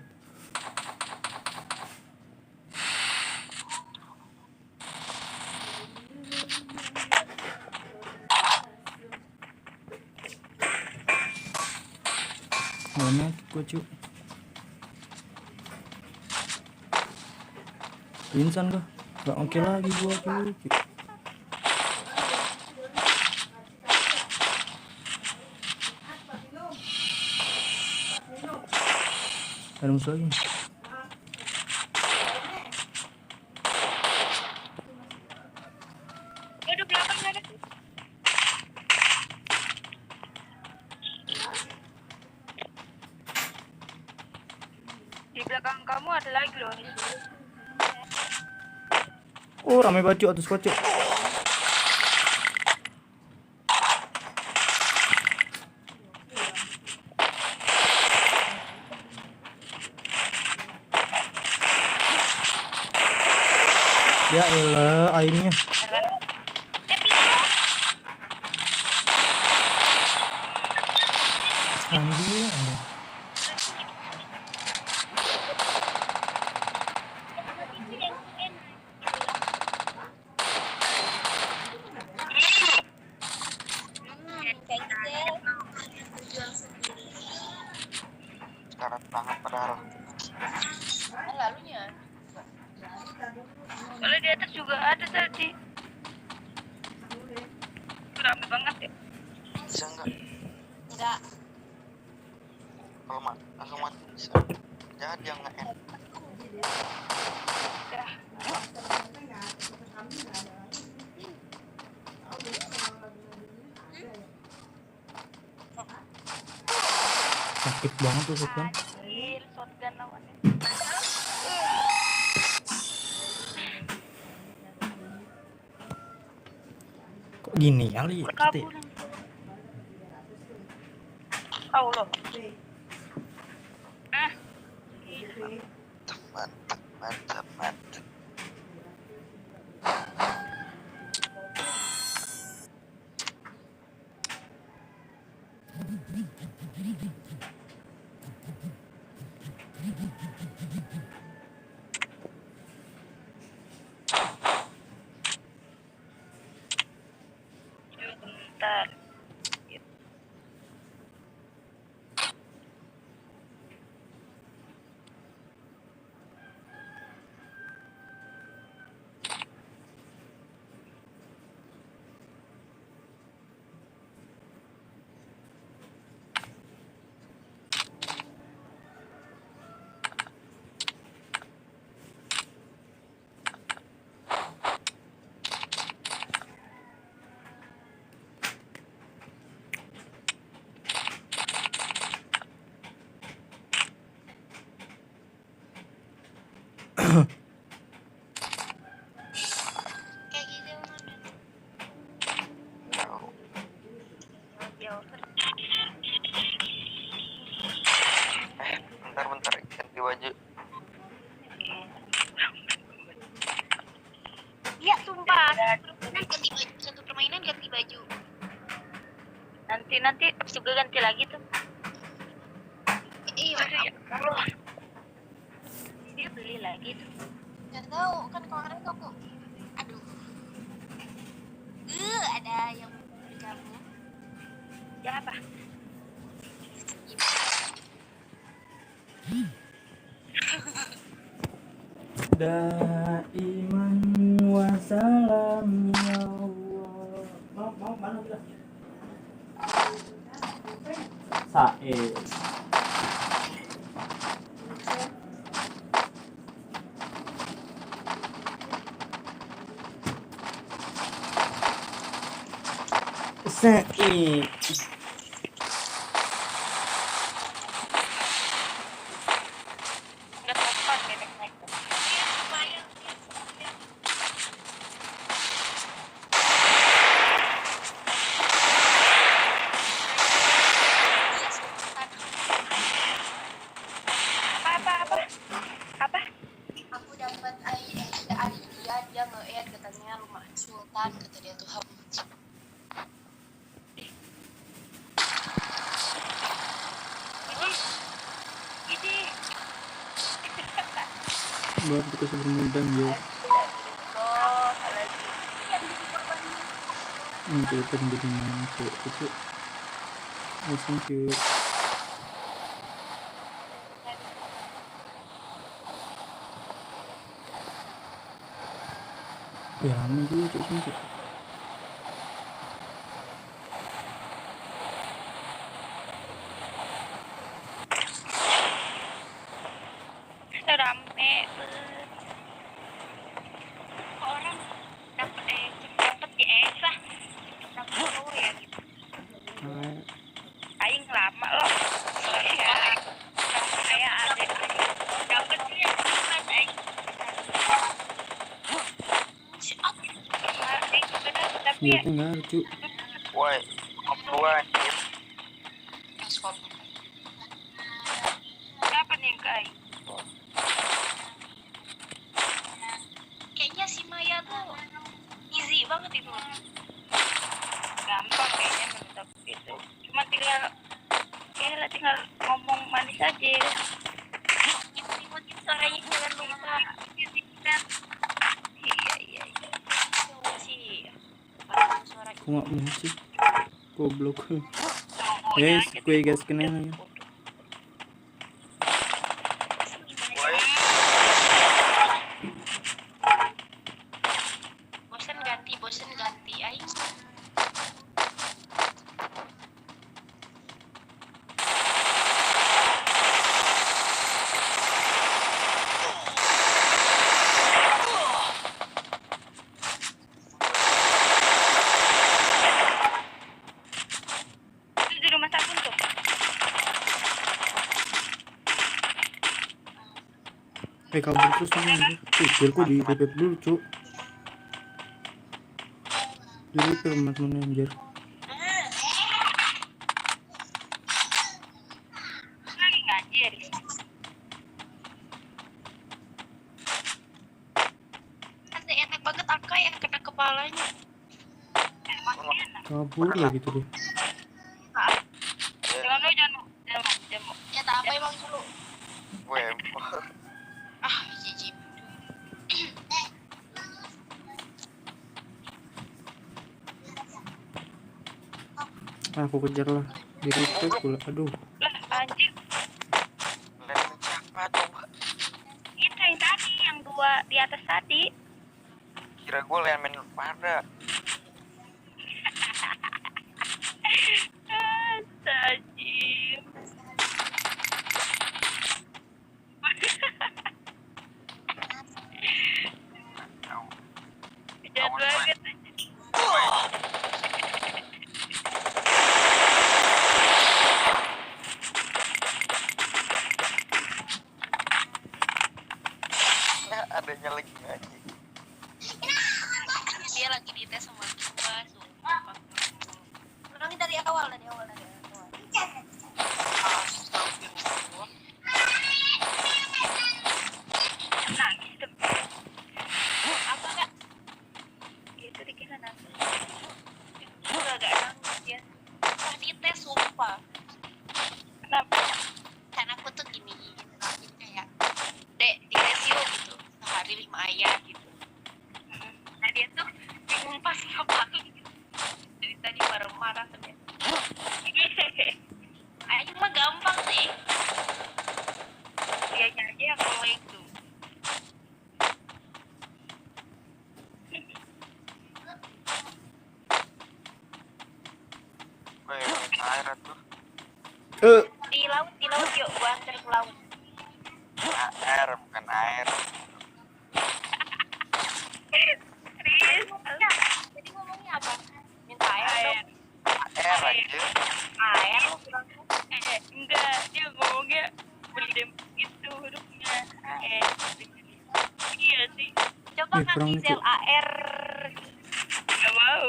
Mana gua Cuk. Insan gak? Gak oke lagi gua Cuk. Ada musuh lagi. Aduh, belakang ada. Di belakang kamu ada lagi loh. Oh ramai banget Cuk, atas gua Cuk. Ya elah airnya. Anjir. sekarang tangan padahal. Lalunya Soalnya di atas juga ada tadi. Rame banget ya. Bisa nggak? enggak. Kalau langsung mati bisa. Jadi yang nge-end. Ya. Sakit banget tuh shotgun. Anjir, shotgun lawannya. Kok gini kali ya? Kabur. Allah. Mantap. Bentar. Kayak gitu Tahu. Ya, Bentar ganti baju. Iya, sumpah. Satu permainan ganti baju. nanti juga ganti lagi tuh. Iya, Aduh, ya Allah. Dia beli lagi tuh. nggak tahu kan kemarin aku. Aduh. ada yang dari kamu. Ya apa? Daiman wasalam ya Allah. Mau mana kita? Sae. Sae. Udah topan bebek naik. Iya, lumayan. Iya, sultan. Apa? Aku dapat dia nge-add katanya rumah sultan, kata dia tuh. Ini. Buat kita sebermudan ya. Kita jadi mana itu. Thank you. Ya lama juga cuk sini cuk. Rame. Orang dapat di Esa. Dapat ya. Aing lama loh. Ya. Kayak ada dapat dia dapat aing. Tapi Ya ya tinggal cuk. Woi, dua anjir. Skop. apa nih kai? Kayaknya si Maya tuh easy banget itu. Gampang kayaknya menurut itu. Cuma tinggal ngomong manis aja. Ikutin suaranya jangan lupa. Iya. Itu sih suara Kok nggak mau sih? Goblok. Ngomongnya Guys, aja kue tuh. guys kenal ya. Woi, bosen ganti aing. Itu di rumah sabun tuh. Kabur terus sama anjir. Pikirku di repet dulu cuk. Jadi teman-teman anjir. Lagi ngajar. Ada enak banget Aka yang kena kepalanya. Kabur lah gitu deh. Jangan. Ya tak apa emang dulu. woi. Jijik. Aku kejar lah. Di repet pula. Aduh. Lah anjir, Lain siapa coba? itu yang tadi yang dua di atas tadi. Kira gue lain main pada. Tajim. Jahat banget. Adanya lagi ngaji. Dia lagi dites sama gua, sumpah. Ulangin dari awal. Nangis tuh. Apa kak? Gitu dikira nangis. Udah gak nangis ya. Pas dites sumpah. Kenapa? Kan aku tuh gini jadi kayak dek dites yuk gitu sehari 5 ayat gitu. Nah dia tuh bingung pas ngapain gitu. tadi marah-marah kan ya. Ayo mah gampang sih. Dianya aja yang ngelag tuh. Weh, air tuh. Di laut yuk, gua antar ke laut. Air bukan air. Serius? Jadi ngomongnya apa? Minta air dong. Air aja. Air lu bilang enggak, dia ngomongnya berdem gitu hurufnya. Iya sih. Coba Ih, kurang kasih sel lucu. AR. Gak mau.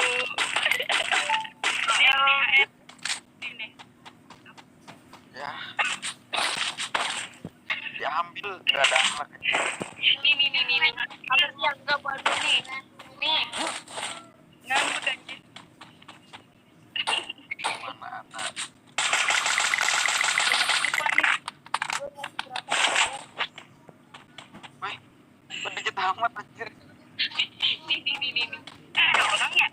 AR. Ini. Ya. Diambil nggak ada anak. Nih. Apa sih yang enggak buat lu nih? Nih. Ngambek anjir. Mana anak? Weh, sedikit amat anjir. Nih. Ada orang ya?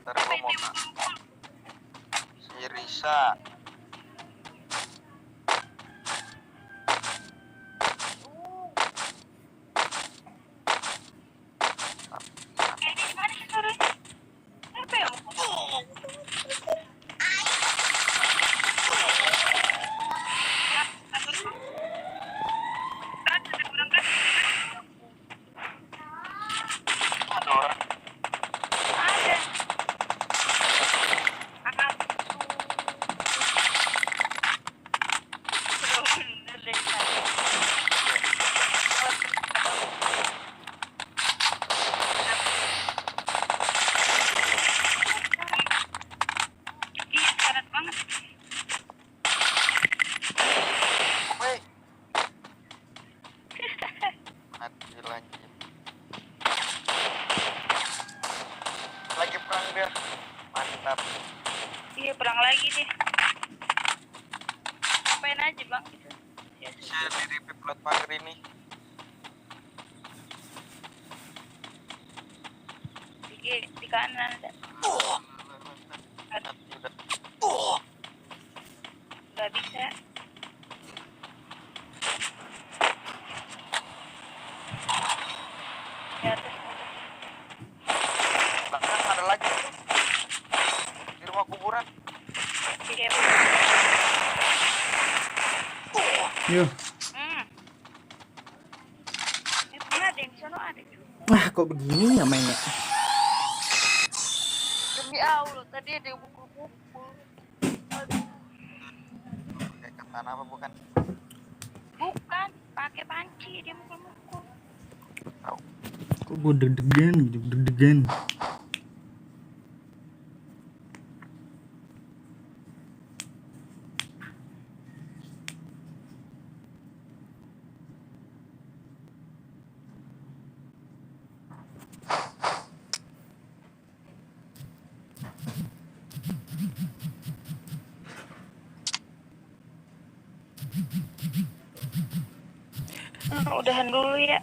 Ntar gua mau si Risa. Ini gimana sih suaranya? Apa ya? Ada orang. Ada. Anak tuh. Bener deh. Iya, syarat banget. Weh. Mati lagi. Lagi perang dia. Mantap. Iya, perang lagi deh. Ngapain aja, Bang? Gitu. Ya, Saya di plat pagar ini. di kanan ada. Mati udah. Nggak bisa. Di atas. Belakang ada lagi tuh. Di rumah kuburan. Iya. Yuh. Mana ada yang di sana ada. Ah, kok begini ya mainnya? Demi Allah, tadi ada yang pukul-pukul. Pakai katana apa bukan? Bukan, pakai panci dia mukul-mukul. Tahu. Kok gue deg-degan. Udahan dulu ya.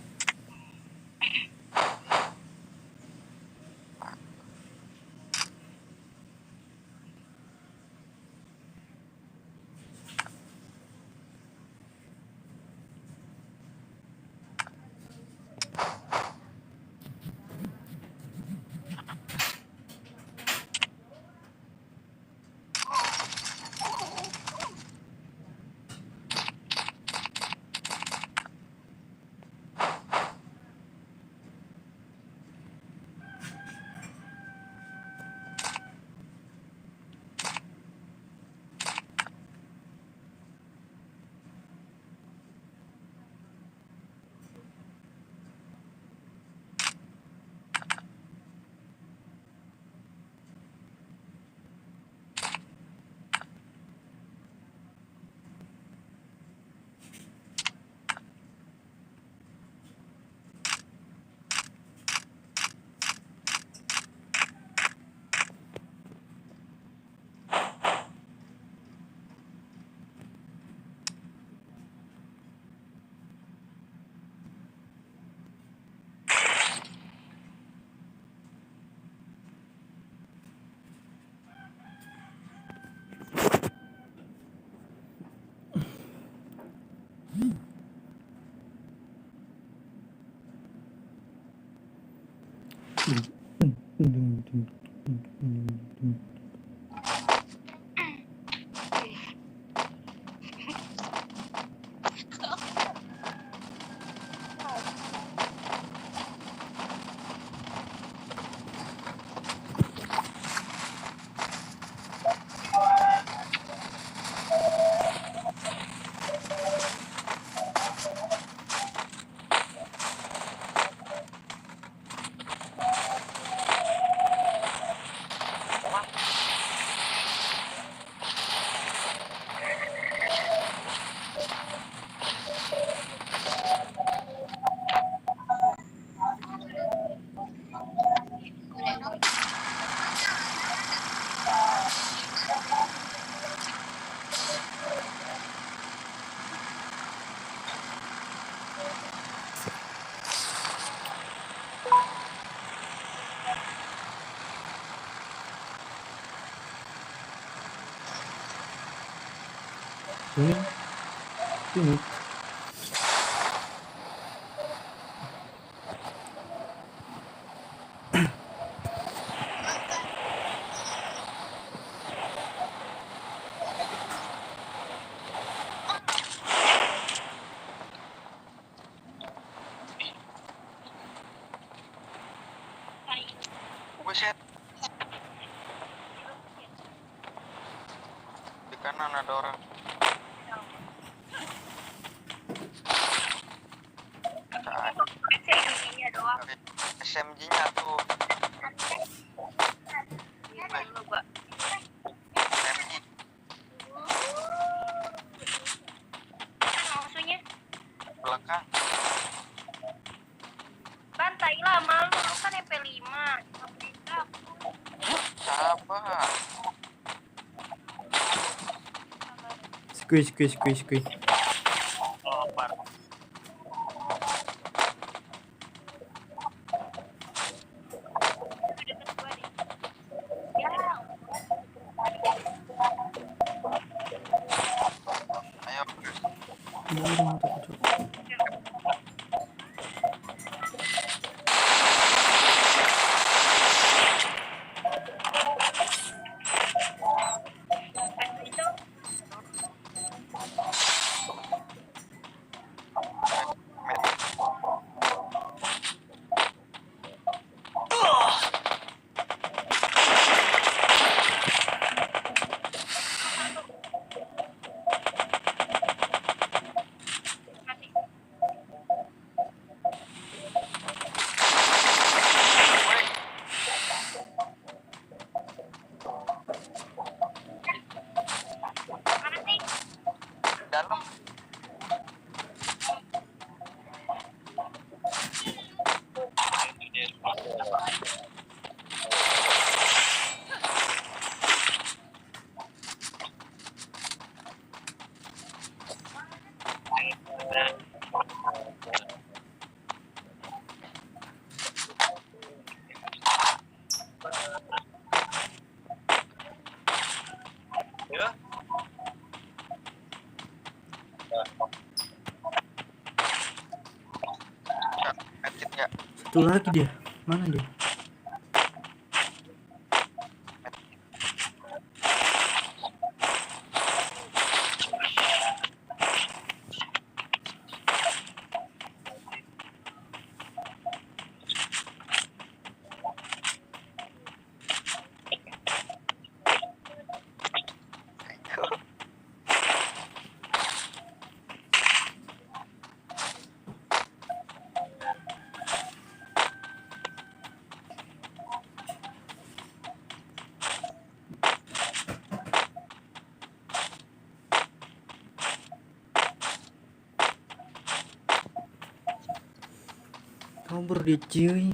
Ini Buset, di kanan ada orang. SMG-nya tuh. SMG Maksudnya belakang. bantai lah, malu lu kan EP5. Sabar. squeeze. Oh, parah. Ayo, dalam. Ya. Medkit nggak? Satu lagi dia. Mana dia? Kabur dia cuy.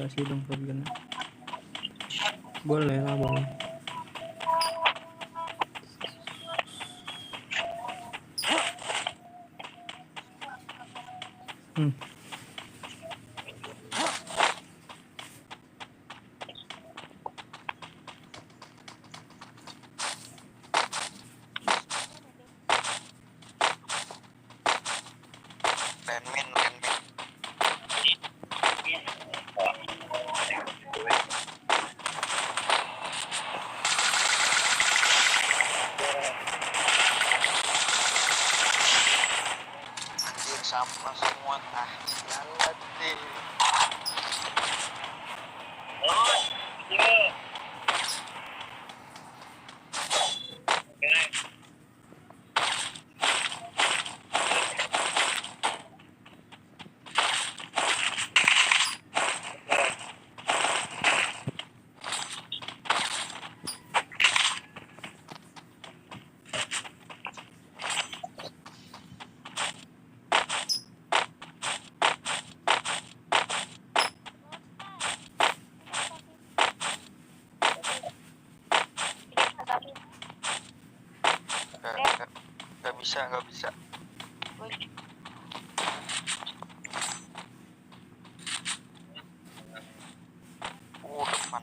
kasih dong shotgun. Boleh lah, boleh. Hmm. Landmin. Anjir sampah semua. Jalan deh. Nggak bisa. Depan.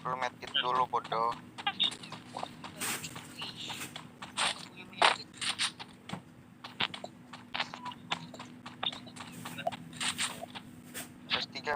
Lu medkit dulu bodoh. PS3.